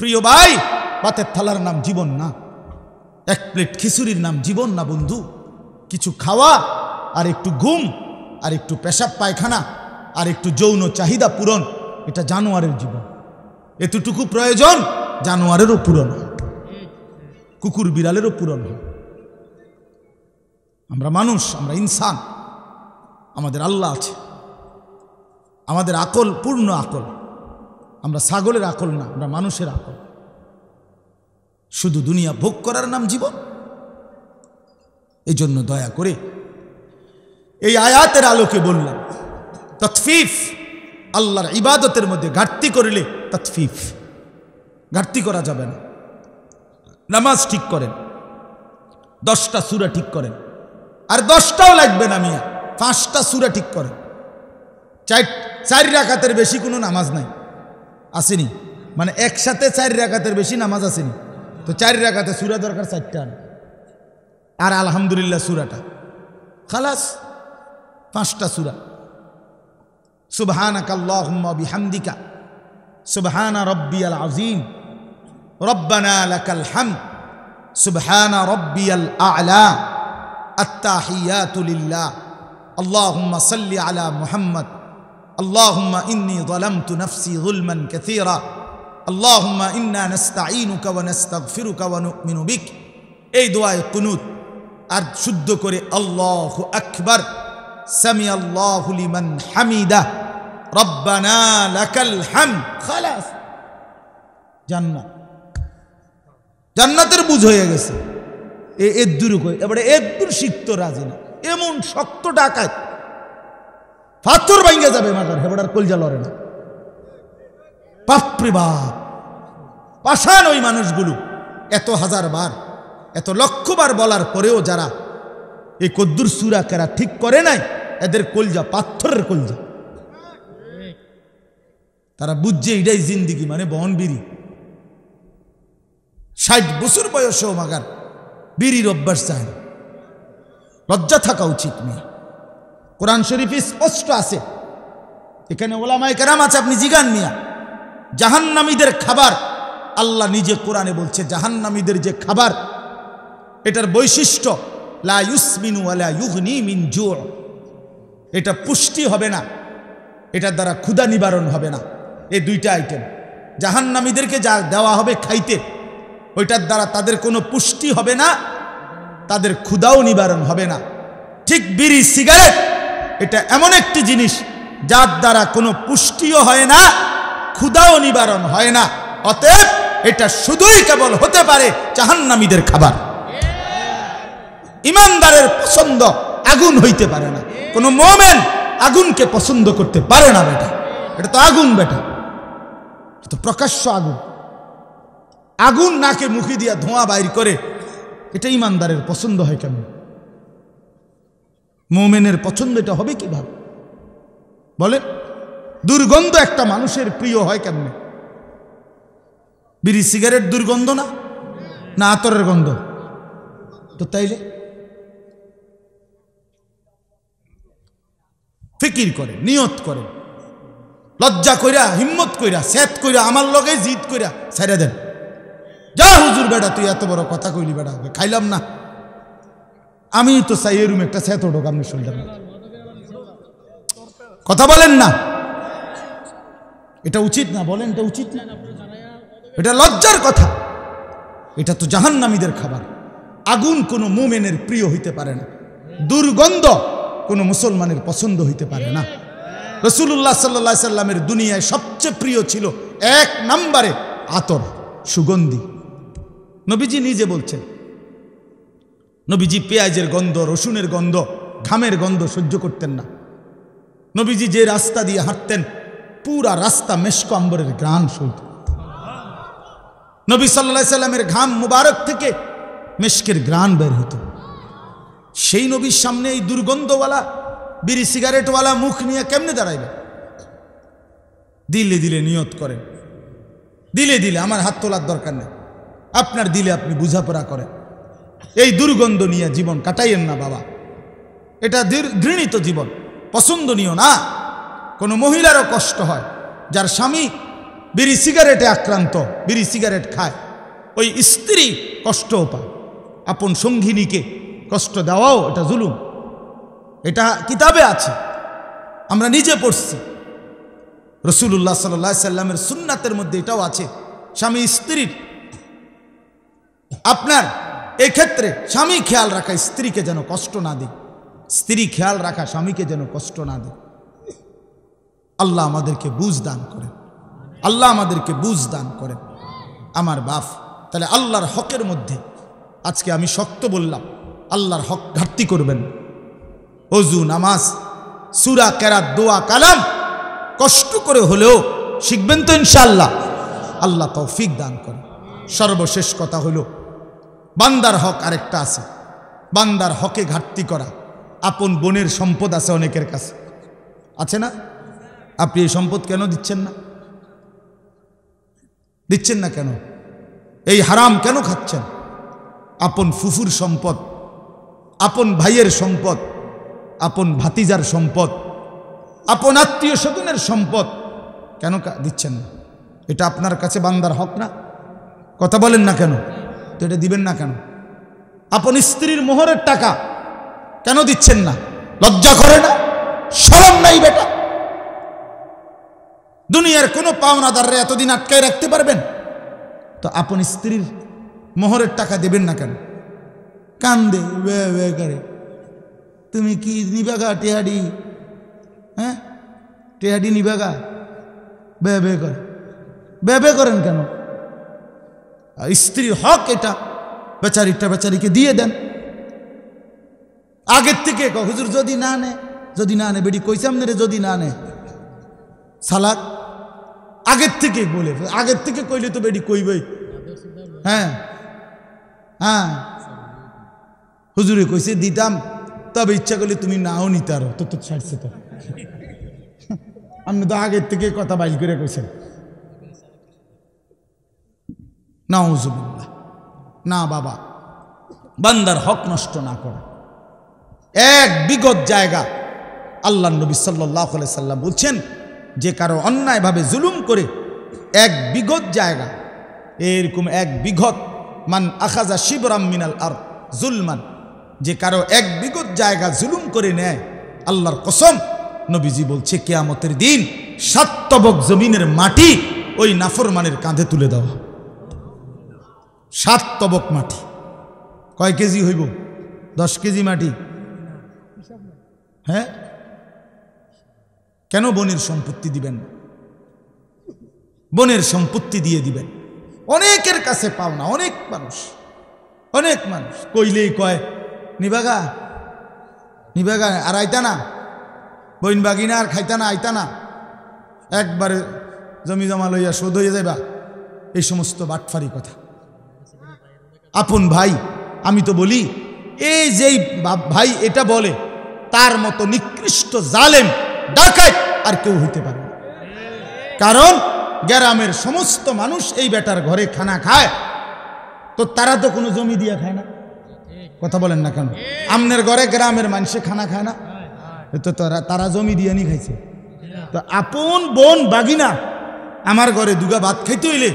প্রিয় ভাই, ভাতের থালার নাম জীবন না, 1 প্লেট খিচুড়ির নাম জীবন না বন্ধু। কিছু খাওয়া আর একটু ঘুম আর একটু পেশাব পায়খানা আর একটু যৌন চাহিদা পূরণ, এটা জানোয়ারের জীবন। এতটুকু প্রয়োজন জানোয়ারেরও পূরণ হয়, কুকুর বিড়ালেরও পূরণ হয়। আমরা মানুষ, আমরা ইনসান, আমাদের আল্লাহ আছে, আমাদের আকল পূর্ণ আকল, আমরা ছাগলের আকল না, আমরা মানুষের আকল। শুধু দুনিয়া ভোগ করার নাম জীবন। এই জন্য দয়া করে এই আয়াতের আলোকে বললাম, ততফিফ, আল্লাহর ইবাদতের মধ্যে ঘাটতি করলে ততফিফ, ঘাটতি করা যাবে না। নামাজ ঠিক করেন, 10টা সূরা ঠিক করেন, আর 10টাও লাগবে না মিয়া, 5টা সূরা ঠিক করেন। 4 রাকাতের বেশি কোনো নামাজ নাই, আসেনি? মানে একসাথে 4 রাকাতের বেশি নামাজ আসেনি, তো 4 রাকাতে সূরা দরকার 4টা, আর আলহামদুলিল্লাহ সূরাটা খালাস, 5টা সূরা। সুবহানাকাল্লাহুম্মা বিহামদিকা সুবহানা রাব্বিয়াল আযীম রব্বানা লাকাল হামদ সুবহানা রাব্বিয়াল আ'লা আত-তাহিয়াতু লিল্লাহ আল্লাহুম্মা সাল্লি আলা মুহাম্মদ আল্লাহুম্মা ইন্নী যালামতু নাফসি যুলমান কাসীরা আল্লাহুম্মা ইন্না নাস্তাঈনুকা ওয়া নাস্তাগফিরুকা ওয়া নু'মিনু বিক। এই দোয়ায়ে কুনুত আর শুদ্ধ করে আল্লাহু আকবার, সামিআল্লাহু লিমান হামিদা, রব্বানা লাকাল হামদ, খালাস, জান্নাত। জান্নাতের বুঝ হয়ে গেছে। এদ্দুর কই, এবারে এদ্দুর শিখতো রাজি না, এমন শক্ত ডাকাত, পাথর ভাঙ্গে যাবে মাথার, হেবড়ার কলজা লড়ে না। বাপরে বাপ, পাষাণ ওই মানুষগুলো। এত হাজার বার, এত লক্ষবার বলার পরেও যারা এই কদ্দুর সূরা কেরা ঠিক করে নাই, এদের কলজা পাথরের কলজা। তারা বুঝছে এটাই জিন্দিগি, মানে বনবিরি। 60 বছর বয়সেও মাগার বিড়ির অভ্যাস চায় না। লজ্জা থাকা উচিত মেয়ে। কোরআন শরীফে স্পষ্ট আছে, এখানে ওলামায়ে কেরাম আছে, আপনি জিগান মিয়া। জাহান্নামীদের খাবার, আল্লাহ নিজে কোরআনে বলছে জাহান্নামীদের যে খাবার, এটার বৈশিষ্ট্য লা ইউসমিনু ওয়া লা ইউগনি মিন জু', এটা পুষ্টি হবে না, এটার দ্বারা ক্ষুধা নিবারণ হবে না। এই 2টা আইটেম জাহান্নামীদেরকে যা দেওয়া হবে খাইতে, ওইটার দ্বারা তাদের কোনো পুষ্টি হবে না, তাদের ক্ষুধাও নিবারণ হবে না। ঠিক বিড়ি সিগারেট, এটা এমন একটি জিনিস যার দ্বারা কোনো পুষ্টিও হয় না, ক্ষুধাও নিবারণ হয় না। অতএব এটা শুধুই কেবল হতে পারে জাহান্নামীদের খাবার। ইমানদারের পছন্দ আগুন হইতে পারে না। কোন মুমিন আগুনকে পছন্দ করতে পারে না বেটা, এটা তো আগুন বেটা, এটা তো প্রকাশ্য আগুন। আগুন নাকে মুখে দিয়া ধোঁয়া বাইর করে, এটা ইমানদারের পছন্দ হয় কেমন? মুমিনের পছন্দ এটা হবে কিভাবে বলেন? দুর্গন্ধ একটা মানুষের প্রিয় হয় কেমনে? বিড়ি সিগারেট দুর্গন্ধ না, না আতরের গন্ধ? তো তাইলে ফিকির করে, নিয়ত করে, লজ্জা কইরা, হিম্মত কইরা, সেত কইরা, আমার লগে জিদ কইরা ছেড়ে দেন। যা হুজুর বেটা, তুই এত বড় কথা কইলি বেটা, খাইলাম না। আমি তো চাই এরুম একটা সেত ওঠক আপনি শরীরের মধ্যে। কথা বলেন না, এটা উচিত না? বলেন এটা উচিত না? এটা লজ্জার কথা। এটা তো জাহান্নামীদের খাবার। আগুন কোনো মুমিনের প্রিয় হইতে পারে না, দুর্গন্ধ কোনো মুসলমানের পছন্দ হইতে পারে না। রাসূলুল্লাহ সাল্লাল্লাহু আলাইহি সাল্লামের দুনিয়ায় সবচেয়ে প্রিয় ছিল 1 নম্বরে আতর, সুগন্ধি। নবীজি নিজে বলছেন, নবীজি পেঁয়াজের গন্ধ, রসুনের গন্ধ, ঘামের গন্ধ সহ্য করতেন না। নবীজি যে রাস্তা দিয়ে হাঁটতেন, পুরা রাস্তা মেশক আম্বরের ঘ্রাণ সইত। নবী সাল্লাল্লাহু আলাইহি সাল্লামের ঘাম মুবারক থেকে মেশকের ঘ্রাণ বের হতো। সেই নবীর সামনে এই দুর্গন্ধওয়ালা বিড়ি সিগারেটওয়ালা মুখ নিয়ে কেমনে দাঁড়াইবে? দিলে দিলে নিয়ত করেন, দিলে দিলে, আমার হাত তোলার দরকার নেই, আপনার দিলে আপনি বুঝাপড়া করেন। এই দুর্গন্ধ নিয়ে জীবন কাটাইয়েন না বাবা, এটা ঘৃণিত জীবন, পছন্দনীয় না। কোনো মহিলারও কষ্ট হয়, যার স্বামী বিড়ি সিগারেটে আক্রান্ত, বিড়ি সিগারেট খায়, ওই স্ত্রী কষ্টও পায়। আপন সঙ্গিনীকে কষ্ট দেওয়াও এটা জুলুম। এটা কিতাবে আছে, আমরা নিজে পড়ছি। রাসূলুল্লাহ সাল্লাল্লাহু আলাইহি সাল্লামের সুন্নাতের মধ্যে এটাও আছে। স্বামী স্ত্রীর, আপনার এই ক্ষেত্রে স্বামী খেয়াল রাখা স্ত্রীকে যেন কষ্ট না দেয়, স্ত্রী খেয়াল রাখা স্বামীকে যেন কষ্ট না দেয়। আল্লাহ আমাদেরকে বুঝ দান করেন, আল্লাহ আমাদেরকে বুঝ দান করেন। আমার বাপ, তাহলে আল্লাহর হকের মধ্যে আজকে আমি শক্ত বললাম, আল্লাহর হক ঘাটতি করবেন। ওযু, নামাজ, সূরা, কেরাত, দোয়া, কালাম কষ্ট করে হলেও শিখবেন তো ইনশাআল্লাহ। আল্লাহ তৌফিক দান করেন। সর্বশেষ কথা হলো, বান্দার হক আরেকটা আছে, বান্দার হকে ঘাটতি করা। আপন বোনের সম্পদ আছে অনেকের কাছে, আছে না? আপনি এই সম্পদ কেন দিচ্ছেন না? দিচ্ছেন না কেন? এই হারাম কেন খাচ্ছেন? আপন ফুফুর সম্পদ, আপন ভাইয়ের সম্পদ, আপন ভাতিজার সম্পদ, আপন আত্মীয় স্বজনের সম্পদ কেন দিচ্ছেন না? এটা আপনার কাছে বান্দার হক না? কথা বলেন না কেন? তো এটা দিবেন না কেন? আপন স্ত্রীর মোহরের টাকা কেন দিচ্ছেন না? লজ্জা করে না? শরম নাই বেটা? দুনিয়ার কোনো পাওনাদাররে এতদিন আটকায় রাখতে পারবেন? তো আপন স্ত্রীর মোহরের টাকা দেবেন না কেন? কান্দে বে করে, তুমি কি নিবাগা টেহাডি? হ্যাঁ, টেহাডি নিবাগা? বে করে, বে করেন কেন? স্ত্রীর হক এটা, বেচারিটা বেচারিকে দিয়ে দেন। আগের থেকে হুজুর যদি না নে, যদি না নে, বেডি কইসাম রে, যদি না নে সালাক। আগের থেকে বলে, আগের থেকে কইলে তো বেডি কইবই। হ্যাঁ হ্যাঁ, হুজুরে কইছে দিতাম, তবে ইচ্ছা করলে তুমি নাও নিতে আরো, তো ছাড়ছে তো। আপনি তো আগের থেকে কথা বাইল করে কইছেন। নাউজুবিল্লাহ। না বাবা, বান্দার হক নষ্ট না করা। এক বিগত জায়গা আল্লাহ নবী সাল্লাল্লাহু আলাইহি সাল্লাম বলছেন, যে কারো অন্যায়ভাবে জুলুম করে এক বিগত জায়গা, এরকম এক বিঘত, মান আখাযা শিবরাম মিনাল আরদ জুলমান, যে কারো এক বিগত জায়গা জুলুম করে নেয়, আল্লাহর কসম নবীজি বলছে কিয়ামতের দিন 7 তবক জমিনের মাটি ওই নাফরমানের কাঁধে তুলে দেওয়া। 7 তবক মাটি কয় কেজি হইব? 10 কেজি মাটি। হ্যাঁ, কেন বোনের সম্পত্তি দিবেন? বোনের সম্পত্তি দিয়ে দিবেন। অনেকের কাছে পাওনা, অনেক মানুষ কইলেই কয় নিবাগা নিবাগা, আর আইতা না, বইন বাগিনা আর খাইতা না, আইতা না, একবারে জমি জমা লইয়া শোধ হইয়া যাইবা। এই সমস্ত বাটফারি কথা। আপন ভাই, আমি তো বলি, এই যেই ভাই এটা বলে, তার মতো নিকৃষ্ট জালেম ডাকাত আর কেউ হইতে পারে না। কারণ গ্রামের সমস্ত মানুষ এই বেটার ঘরে খানা খায়, তো তারা তো কোনো জমি দিয়ে খায় না। কথা বলেন না কেন? আমনের ঘরে গ্রামের মানুষে খানা খায় না, তো তারা জমি দিয়ে নি খাইছে। তো আপন বোন বাগিনা আমার ঘরে দুগা ভাত খাইতে হইলে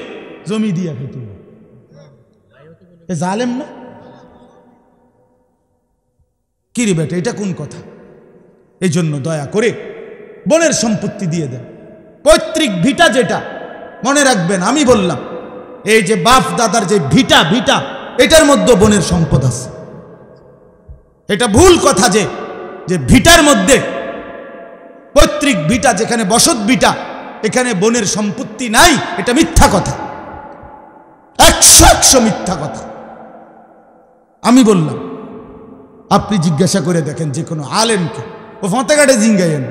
জমি দিয়া খাইতে হইলে, এ জালেম না? কি রে বেটা, এটা কোন কথা? এই জন্য দয়া করে বোনের সম্পত্তি দিয়ে দেন। পৈতৃক ভিটা যেটা, মনে রাখবেন, আমি বললাম এই যে বাপ দাদার যে ভিটা, এটার মধ্যে বোনের সম্পদ আছে। এটা ভুল কথা যে ভিটার মধ্যে, পৈতৃক ভিটা যেখানে বসত ভিটা, এখানে বোনের সম্পত্তি নাই, এটা মিথ্যা কথা, 100% মিথ্যা কথা। আমি বললাম, আপনি জিজ্ঞাসা করে দেখেন যে কোনো আলেমকে, ও ফতে কাটে জিঙ্গাইয়েন,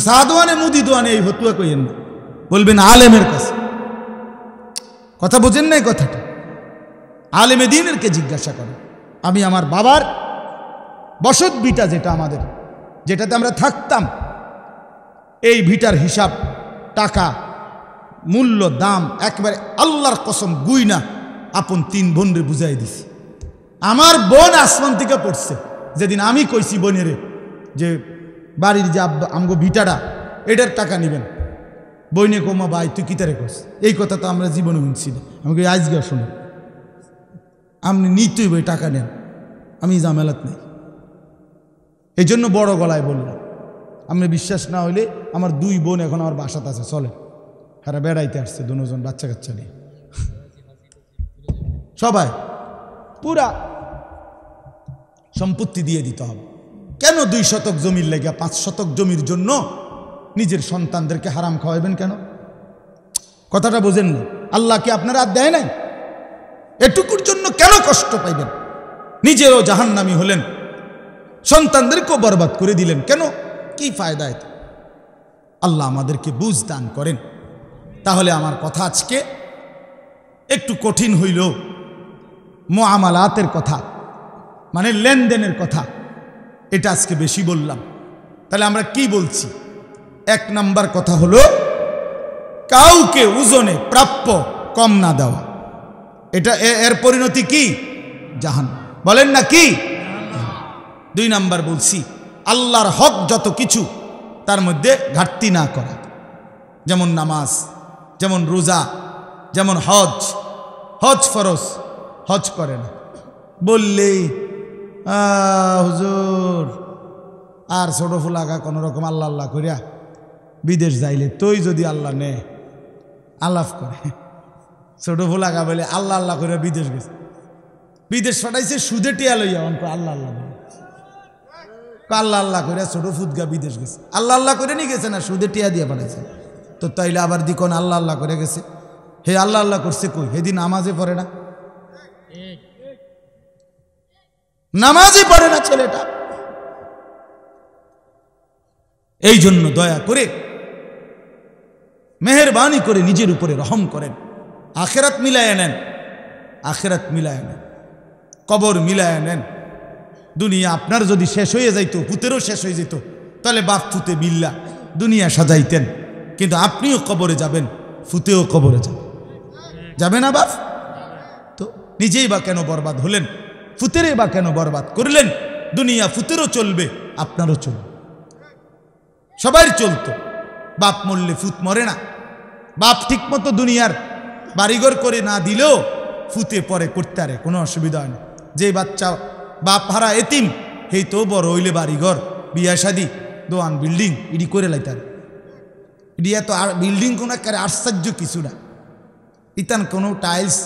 সাদওয়ানে মুদি দোয়ানে এই ফতুয়া কইয়েন না, বলবেন আলেমের কাছে। কথা বোঝেন না এই কথাটা? আলেমে দ্বীনেরকে জিজ্ঞাসা করেন। আমি আমার বাবার বসত ভিটা যেটা আমাদের, যেটাতে আমরা থাকতাম, এই ভিটার হিসাব, টাকা, মূল্য, দাম একবারে আল্লাহর কসম গুই না আপন 3 বোনরে বুঝাই দিছি। আমার বোন আসমান থেকে পড়ছে যেদিন আমি কইছি বোনেরে যে বাড়ির যে আমগো ভিটাটা, এটার টাকা নেবেন, বইনে কমা ভাই তুই কিতারে কস, এই কথা তো আমরা জীবনে শুনছি না। আমাকে আজকে শোনো, আপনি নিতেই বই টাকা নেন, আমি জামেলাত নেই। এই জন্য বড় গলায় বললাম। আপনি বিশ্বাস না হইলে আমার 2 বোন এখন আমার বাসাতে আছে, চলে, হ্যাঁ বেড়াইতে আসছে, দুজন বাচ্চা কাচ্চা নিয়ে, সবাই পুরা সম্পত্তি দিয়ে দিতে হবে। কেন 2 শতক জমির লেগে 5 শতক জমির জন্য নিজের সন্তানদেরকে হারাম খাওয়াবেন কেন? কথাটা বোঝেন না? আল্লাহ কি আপনার আর দেয় নাই? এটুকুর জন্য কেন কষ্ট পাইবেন? নিজেরও জাহান্নামী হলেন, সন্তানদেরকেও বরবাদ করে দিলেন কেন? কি ফায়দা এতে? আল্লাহ আমাদেরকে বুঝ দান করেন। তাহলে আমার কথা আজকে একটু কঠিন হইল, মুআমালাতের কথা, মানে লেনদেনের কথা, এটা আজকে বেশি বললাম। তাহলে আমরা কি বলছি? 1 নাম্বার কথা হলো কাউকে ওজনে প্রাপ্য কম না দেওয়া। এটা এর পরিণতি কি? জাহান্নাম। বলেন না কি? 2 নাম্বার বলছি আল্লাহর হক যত কিছু তার মধ্যে ঘাটতি না করা, যেমন নামাজ, যেমন রোজা, যেমন হজ। হজ ফরজ, হজ করে না বললেই হুজুর আর ছোট ফুলাগা কোনো রকম আল্লাহ আল্লাহ করিয়া বিদেশ যাইলে তুই যদি আল্লাহ নে আলাপ করে, ছোট ফুলাগা বলে আল্লাহ আল্লাহ করে বিদেশ গেছে, বিদেশ পাঠাইছে সুদে টিয়া লইয়া অঙ্ক আল্লাহ আল্লাহ বলে, আল্লাহ আল্লাহ করে ছোট ফুদগা বিদেশ গেছে। আল্লাহ আল্লাহ করে নিয়ে গেছে না, সুদে টিয়া দিয়ে পাঠাইছে। তো তাইলে আবার দিকন আল্লাহ আল্লাহ করে গেছে। হে আল্লাহ আল্লাহ করছে কই? সেদিন নামাজে পড়ে না, নামাজই পড়ে না ছেলেটা। এই জন্য দয়া করে মেহেরবানি করে নিজের উপরে রহম করেন। আখেরাত মিলায় নেন, আখেরাত মিলায় নেন, কবর মিলায় নেন। দুনিয়া আপনার যদি শেষ হয়ে যাইতো, পুতেরও শেষ হয়ে যেত, তাহলে বাপ ফুতে মিল্লা দুনিয়া সাজাইতেন। কিন্তু আপনিও কবরে যাবেন, ফুতেও কবরে যাবে না বাপ? তো নিজেই বা কেন বরবাদ হলেন? ফুতেরে বা কেন বরবাদ করলেন? দুনিয়া ফুতেরও চলবে, আপনারও চলবে, সবাই চলতো। বাপ মরলে ফুত মরে না। বাপ ঠিক মতো দুনিয়ার বাড়িঘর করে না দিলেও ফুতে পরে করতে পারে, কোনো অসুবিধা হয় না। যে বাচ্চা বাপ হারা এতিম, হেই তো বড় হইলে বাড়িঘর, বিয়া শাদি, দোয়ান, বিল্ডিং ইডি করে লাইতার। ইডি এত বিল্ডিং কোনো একেবারে আশ্চর্য কিছু না, ইতান কোনো টাইলস,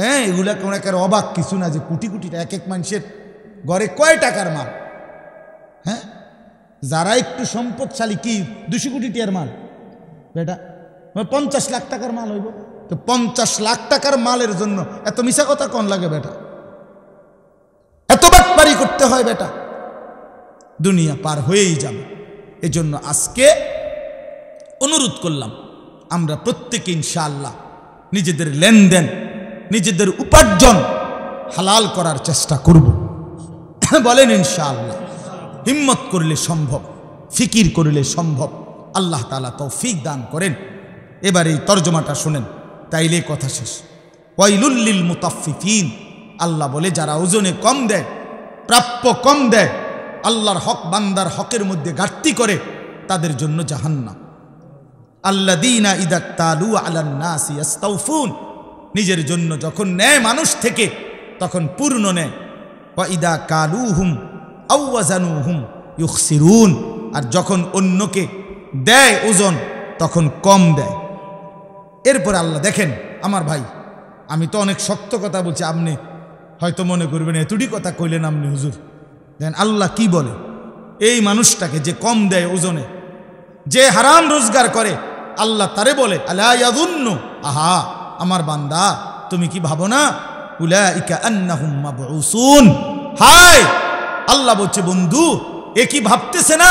হ্যাঁ এগুলা কোনো একেবারে অবাক কিছু না যে কোটি কোটি টাকা। এক এক মানুষের ঘরে কয় টাকার মাল? হ্যাঁ, যারা একটু সম্পদশালী কি 200 কোটি টাকার মাল বেটা, 50 লাখ টাকার মাল হইব। তো 50 লাখ টাকার মালের জন্য এত মিশা কথা কোন লাগে বেটা? এত বাটপারি করতে হয় বেটা? দুনিয়া পার হয়েই যাবে। এজন্য আজকে অনুরোধ করলাম আমরা প্রত্যেকে ইনশাআল্লাহ নিজেদের লেনদেন, নিজেদের উপার্জন হালাল করার চেষ্টা করব। বলেন ইনশাআল্লাহ। হিম্মত করলে সম্ভব, ফিকির করলে সম্ভব। আল্লাহ তাআলা তৌফিক দান করেন। এবার এই তর্জমাটা শুনেন, তাইলে কথা শেষ। ওয়াইলুল লিল মুতাফফিফিন, আল্লাহ বলে যারা ওজনে কম দেয়, প্রাপ্য কম দেয়, আল্লাহর হক বান্দার হকের মধ্যে ঘাটতি করে, তাদের জন্য জাহান্নাম। আল্লাযীনা ইযা তালু আলান নাসি ইস্তাউফুন, নিজের জন্য যখন নেয় মানুষ থেকে তখন পূর্ণ নেয়। ওয়া ইযা কালুহুম আও ওয়াজানুহুম ইউখসিরুন, আর যখন অন্যকে দেয় ওজন তখন কম দেয়। এরপর আল্লাহ দেখেন আমার ভাই, আমি তো অনেক শক্ত কথা বলছি, আপনি হয়তো মনে করবেন এতটি কথা কইলেন আপনি হুজুর। দেখেন আল্লাহ কি বলে, এই মানুষটাকে যে কম দেয় ওজনে, যে হারাম রোজগার করে, আল্লাহ তারে বলে আলা ইয়াযুন্নু, আহা আমার বান্দা তুমি কি ভাবো না, উলাইকা আন্নাহুম মাবউসুন, হায় আল্লাহ বলছে বন্ধু এ কি ভাবতেছে না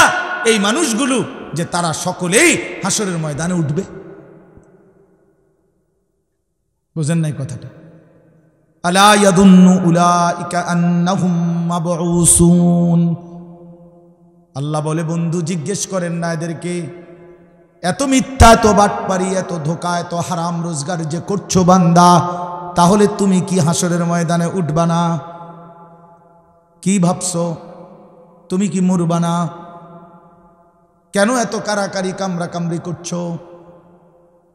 এই মানুষগুলো যে তারা সকলেই হাসরের ময়দানে উঠবে? বুঝেন নাই কথাটা? আলা ইয়াযুন্নু উলাইকা আন্নাহুম মাবউসুন। আল্লাহ বলে বন্ধু জিজ্ঞেস করেন না এদেরকে, এত মিথ্যা, এত বাটপারি, এত ধোঁকা, এত হারাম রোজগার যে করছো বান্দা, তাহলে তুমি কি হাসরের ময়দানে উঠবা না? কি ভাবছো? তুমি কি মরবা না? কেন এত কারাকারি কামরা কামড়ি করছো?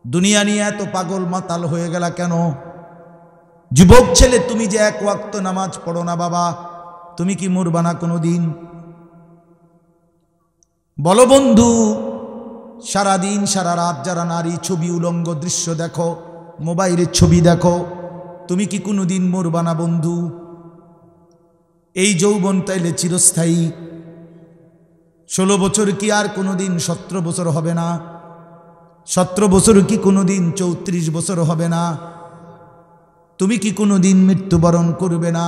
দুনিয়া নিয়ে এত পাগল মাতাল হয়ে গেলা কেন? যুবক ছেলে তুমি যে 1 ওয়াক্ত নামাজ পড়ো না বাবা, তুমি কি মরবা না কোনোদিন? বলো বন্ধু, সারাদিন সারা রাত যারা নারী ছবি উলঙ্গ দৃশ্য দেখো, মোবাইলের ছবি দেখো, তুমি কি কোনোদিন মরবা না বন্ধু? এই যৌবন তাইলে চিরস্থায়ী, 16 বছর কি আর কোনোদিন 17 বছর হবে না? 17 বছর কি কোনোদিন 34 বছর হবে না? তুমি কি কোনোদিন মৃত্যুবরণ করবে না?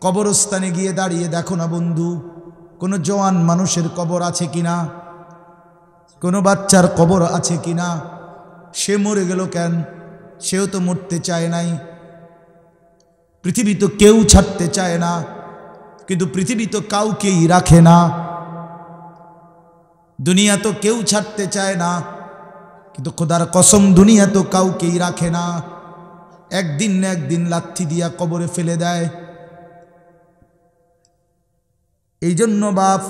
কবরস্থানে গিয়ে দাঁড়িয়ে দেখো না বন্ধু, কোনো জওয়ান মানুষের কবর আছে কিনা, কোনো বাচ্চার কবর আছে কিনা। সে মরে গেল কেন? সেও তো মরতে চায় নাই। পৃথিবী তো কেউ ছাড়তে চায় না, কিন্তু পৃথিবী তো কাউকেই রাখে না। দুনিয়া তো কেউ ছাড়তে চায় না, কিন্তু খোদার কসম দুনিয়া তো কাউকেই রাখে না। একদিন না একদিন লাথি দিয়া কবরে ফেলে দেয়। এই জন্য বাপ,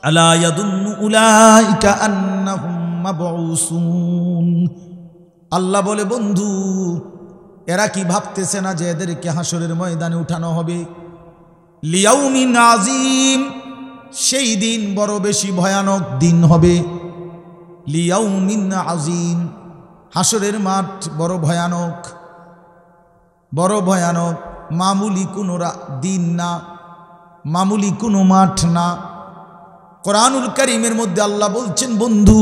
আলা ইয়াদুন্নু উলাইকা আন্নাহুম মাবউসুন, আল্লাহ বলে বন্ধু এরা কি ভাবতেছে না যে এদেরকে হাসরের ময়দানে উঠানো হবে? লিয়াউমিন আযীম, সেই দিন বড় বেশি ভয়ানক দিন হবে। লিয়াউমিন আযীম, হাসরের মাঠ বড় ভয়ানক, বড় ভয়ানক। মামুলি কোনো দিন না, মামুলি কোনো মাঠ না। কোরআনুল কারীমের মধ্যে আল্লাহ বলছেন বন্ধু,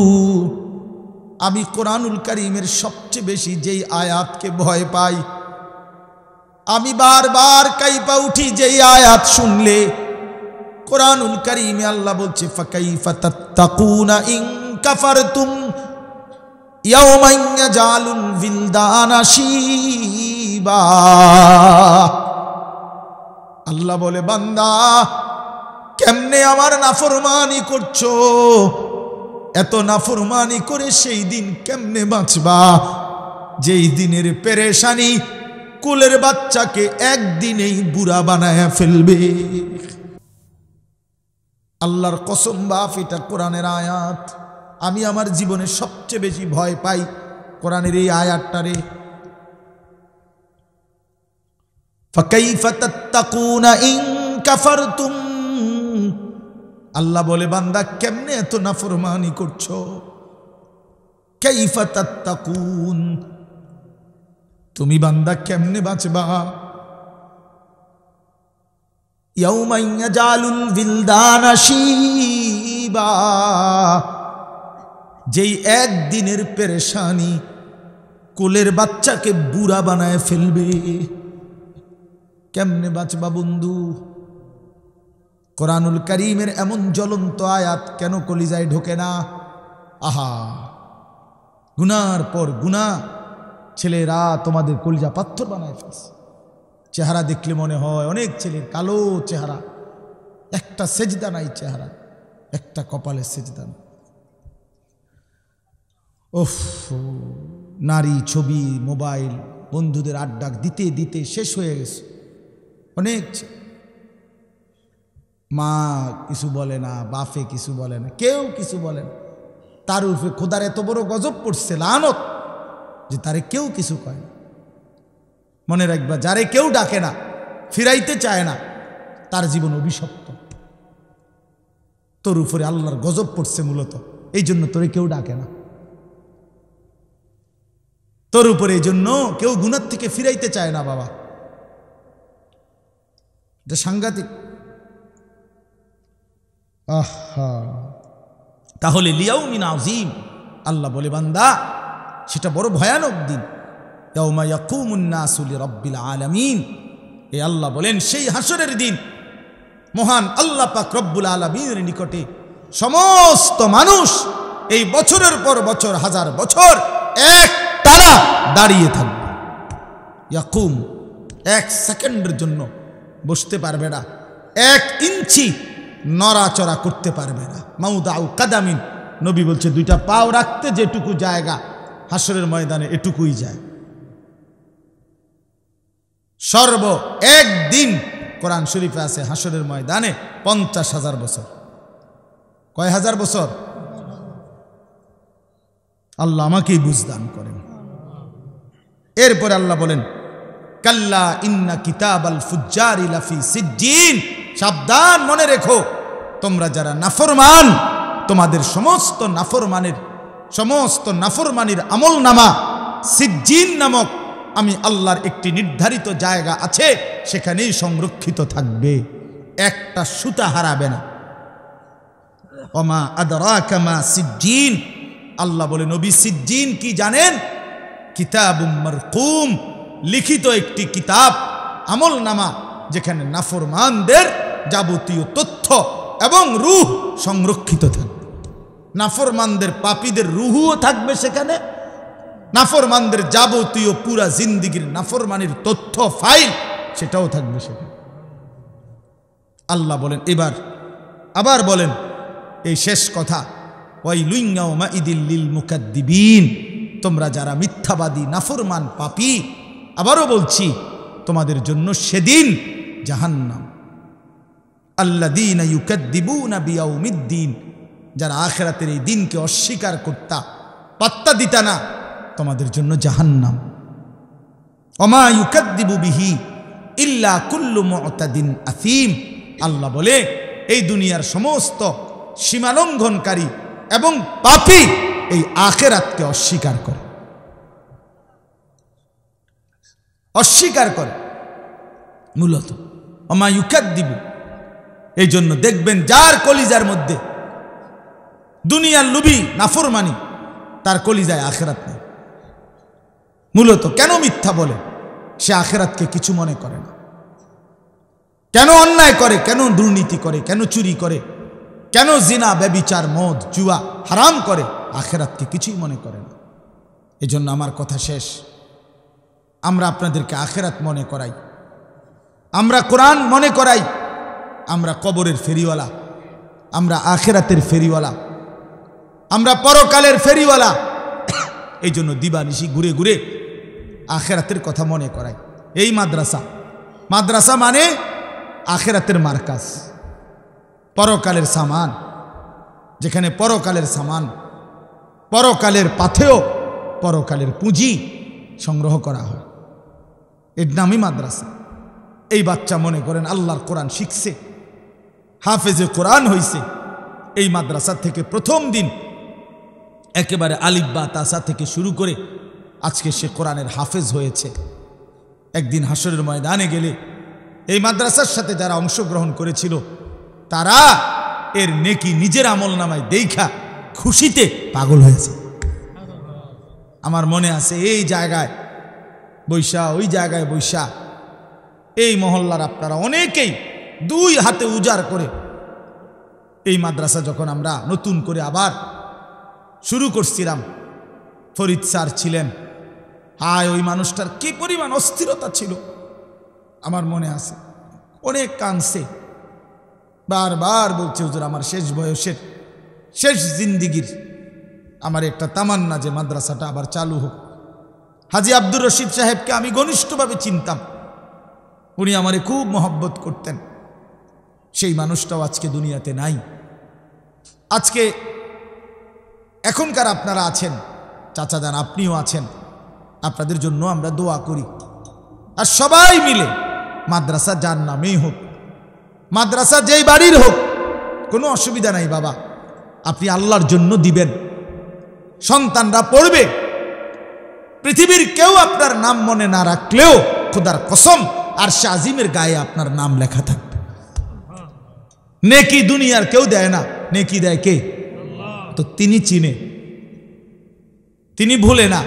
আমি কোরআনুল কারীমের সবচেয়ে বেশি যেই আয়াতকে ভয় পাই, আমি বারবার কাইপা উঠি যেই আয়াত শুনলে। কোরআনুল কারীমে আল্লাহ বলছে ফাকাইফা তাত্তাকুনা ইন কাফারতুম ইয়াওমান ইয়াজালুল বিলদানা শিবা। আল্লাহ বলে বান্দা কেমনে আমার নাফরমানি করছো? এত নাফরমানি করে সেই দিন কেমনে বাঁচবা যেই দিনের পেরেশানি কুলের বাচ্চাকে একদিনেই বুড়া বানায়া ফেলবে। আল্লাহর কসম বাপ, এটা কোরআনের আয়াত। আমি আমার জীবনে সবচেয়ে বেশি ভয় পাই কোরআনের এই আয়াতটারে। ফাকাইফা তাত্তাকুনা ইন কাফারতুম, আল্লাহ বলে বান্দা কেমনে এত নাফরমানি করছো? কাইফা তাত্তাকুন, তুমি বান্দা কেমনে বাঁচবা? ইয়াউমান ইয়াজালুল বিলদানা শিবা, যেই একদিনের পেরেশানি কোলের বাচ্চাকে বুড়া বানায় ফেলবে। কেমনে বাঁচবা বন্ধু? কোরআনুল কারীমের এমন জ্বলন্ত আয়াত কেন কলিজায় ঢোকে না? আহা, গুনার পর গুনাহ ছেলেরা তোমাদের কলিজা পাথর বানায় ফেলছে। চেহারা দেখলে মনে হয় অনেক ছেলের কালো চেহারা, একটা সেজদা নাই চেহারা, একটা কপালে সেজদা নাই। ওফ, নারী ছবি, মোবাইল, বন্ধুদের আড্ডা দিতে দিতে শেষ হয়ে গেছে অনেক। মা কিছু বলে না, বাপে কিছু বলে না, কেউ কিছু বলে না। তার উপরে খোদার এত বড় গজব পড়ছে, লানত, যে তারে কেউ কিছু কয় না। মনে রাখবা, যারে কেউ ডাকে না, ফিরাইতে চায় না, তার জীবন অভিশপ্ত। তোর উপরে আল্লাহর গজব পড়ছে মূলত এই জন্য তোরে কেউ ডাকে না। তোর উপরে এই জন্য কেউ গুনাহ থেকে ফিরাইতে চায় না বাবা। এটা সাংঘাতিক। আহা, তাহলে লিয়াউমিন আযীম, আল্লাহ বলে বান্দা সেটা বড় ভয়ানক দিন। ইয়াউমা ইয়াকুমুন নাসু লিরাব্বিল আলামিন, এই আল্লাহ বলেন সেই হাসরের দিন মহান আল্লাহ পাক রব্বুল আলামিনের নিকটে সমস্ত মানুষ এই বছরের পর বছর, হাজার বছর এক টানা দাঁড়িয়ে থাকবে। ইয়াকুম, এক সেকেন্ডের জন্য বসতে পারবে না, এক ইঞ্চি নড়াচড়া করতে পারবে না। মাউদাউ কাদামিন, নবী বলছে দুইটা পাও রাখতে যেটুকু জায়গা হাসরের ময়দানে এটুকুই যায়। সর্ব একদিন কোরআন শরীফে আছে হাসরের ময়দানে 50,000 বছর। কয় হাজার বছর? আল্লাহ আমাকেই বুঝদান করেন। এরপরে আল্লাহ বলেন কাল্লা ইন্না কিতাবাল ফুজ্জারি লাফি সিজ্জিন, সাবধান, মনে রেখো তোমরা যারা নাফরমান, তোমাদের সমস্ত নাফরমানির আমল নামা সিজ্জিন নামক আমি আল্লাহর একটি নির্ধারিত জায়গা আছে, সেখানেই সংরক্ষিত থাকবে, একটা সুতা হারাবে না। ওমা আদরাকা মা সিজ্জিন, আল্লাহ বলে নবী সিজ্জিন কি জানেন? কিতাবুম মারকুম, লিখিত একটি কিতাব, আমল নামা, যেখানে নাফরমানদের যাবতীয় তথ্য এবং রূহ সংরক্ষিত থাকবে। নাফরমানদের পাপীদের রূহও থাকবে সেখানে, নাফরমানদের যাবতীয় পুরা জিন্দিগির নাফরমানির তথ্য ফাইল সেটাও থাকবে সেখানে। আল্লাহ বলেন, এবার আবার বলেন এই শেষ কথা, ওয়াইলুন ইয়াউমাইদিল লিল মুকাদ্দিবিন, তোমরা যারা মিথ্যাবাদী নাফরমান পাপী, আবারও বলছি তোমাদের জন্য সেদিন জাহান্নাম। আল্লাযীনা ইউকাদ্দিবুনা বিয়াউমিদ্দিন, যারা আখিরাতের এই দিনকে অস্বীকার করতা, পাত্তা দিতা না, তোমাদের জন্য জাহান্নাম। ওমা ইউকাদ্দিবু বিহি ইল্লা কুল্লু মুতাদিন আথীম, আল্লাহ বলে এই দুনিয়ার সমস্ত সীমালঙ্ঘনকারী এবং পাপী এই আখিরাতকে অস্বীকার করে, অস্বীকার করে মূলত। ওমা ইউকাদ্দিবু, এই জন্য দেখবেন যার কলিজার মধ্যে দুনিয়ার লুবি নাফরমানি, তার কলিজায় আখিরাত নেই। মূলত কেন মিথ্যা বলে? সে আখিরাতকে কিছু মনে করে না। কেন অন্যায় করে, কেন দুর্নীতি করে, কেন চুরি করে, কেন জিনা ব্যভিচার মদ জুয়া হারাম করে, আখিরাতকে কিছুই মনে করে না। এজন্য আমার কথা শেষ, আমরা আপনাদেরকে আখিরাত মনে করাই, আমরা কোরআন মনে করাই, আমরা কবরের ফেরিওয়ালা, আমরা আখিরাতের ফেরিওয়ালা, আমরা পরকালের ফেরিওয়ালা। এই জন্য দিবানিশি ঘুরে ঘুরে আখিরাতের কথা মনে করাই। এই মাদ্রাসা, মাদ্রাসা মানে আখিরাতের মার্কাজ, পরকালের সামান, যেখানে পরকালের সামান, পরকালের পাথেয়, পরকালের পুঁজি সংগ্রহ করা হয়, এর নামই মাদ্রাসা। এই বাচ্চা মনে করেন আল্লাহর কোরআন শিখছে, হাফেজে কোরআন হইছে এই মাদ্রাসা থেকে। প্রথম দিন একেবারে আলিফ বা তাসা থেকে শুরু করে আজকে সে কোরআনের হাফেজ হয়েছে। একদিন হাসরের ময়দানে গেলে এই মাদ্রাসার সাথে যারা অংশগ্রহণ করেছিল তারা এর নেকি নিজের আমল নামায় দেখা খুশিতে পাগল হয়েছে। আমার মনে আছে এই জায়গায় বৈশা, ওই জায়গায় বৈশা, এই মহল্লার আপনারা অনেকেই দুই হাতে উজাড় করে এই মাদ্রাসা যখন আমরা নতুন করে আবার শুরু করছিলাম, ফরিদ স্যার ছিলেন, হায় ওই মানুষটার কি পরিমাণ অস্থিরতা ছিল আমার মনে আছে। অনেক কাঁদছে, বারবার বলছে হুজুর আমার শেষ বয়সের শেষ জিন্দিগির আমার একটা তামান্না যে মাদ্রাসাটা আবার চালু হোক। হাজী আব্দুর রশিদ সাহেবকে আমি ঘনিষ্ঠভাবে চিনতাম, উনি আমারে খুব মহব্বত করতেন। সেই মানুষটাও আজকে দুনিয়াতে নাই। আজকে এখনকার আপনারা আছেন, চাচা যান আপনিও আছেন, আপনাদের জন্য আমরা দোয়া করি। আর সবাই মিলে মাদ্রাসা যার নামেই হোক, মাদ্রাসা যেই বাড়ির হোক, কোনো অসুবিধা নাই বাবা, আপনি আল্লাহর জন্য দিবেন, সন্তানরা পড়বে। পৃথিবীর কেউ আপনার নাম মনে না রাখলেও খোদার কসম আরশে আজিমের গায়ে আপনার নাম লেখা থাকবে। নেকি দুনিয়ার কেউ দেয় না, নেকি দেয় কে? তো তিনি চিনে, তিনি ভুলে না,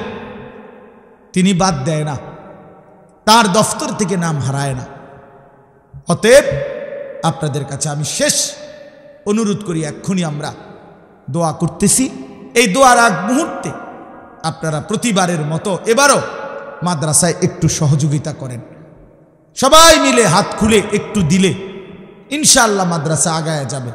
তিনি বাদ দেয় না, তার দফতর থেকে নাম হারায় না। অতএব আপনাদের কাছে আমি শেষ অনুরোধ করি, এক্ষুনি আমরা দোয়া করতেছি, এই দোয়ার আগ মুহূর্তে আপনারা প্রতিবারের মতো এবারও মাদ্রাসায় একটু সহযোগিতা করেন। সবাই মিলে হাত খুলে একটু দিলে ইনশাআল্লাহ মাদ্রাসা আগায় যাবে।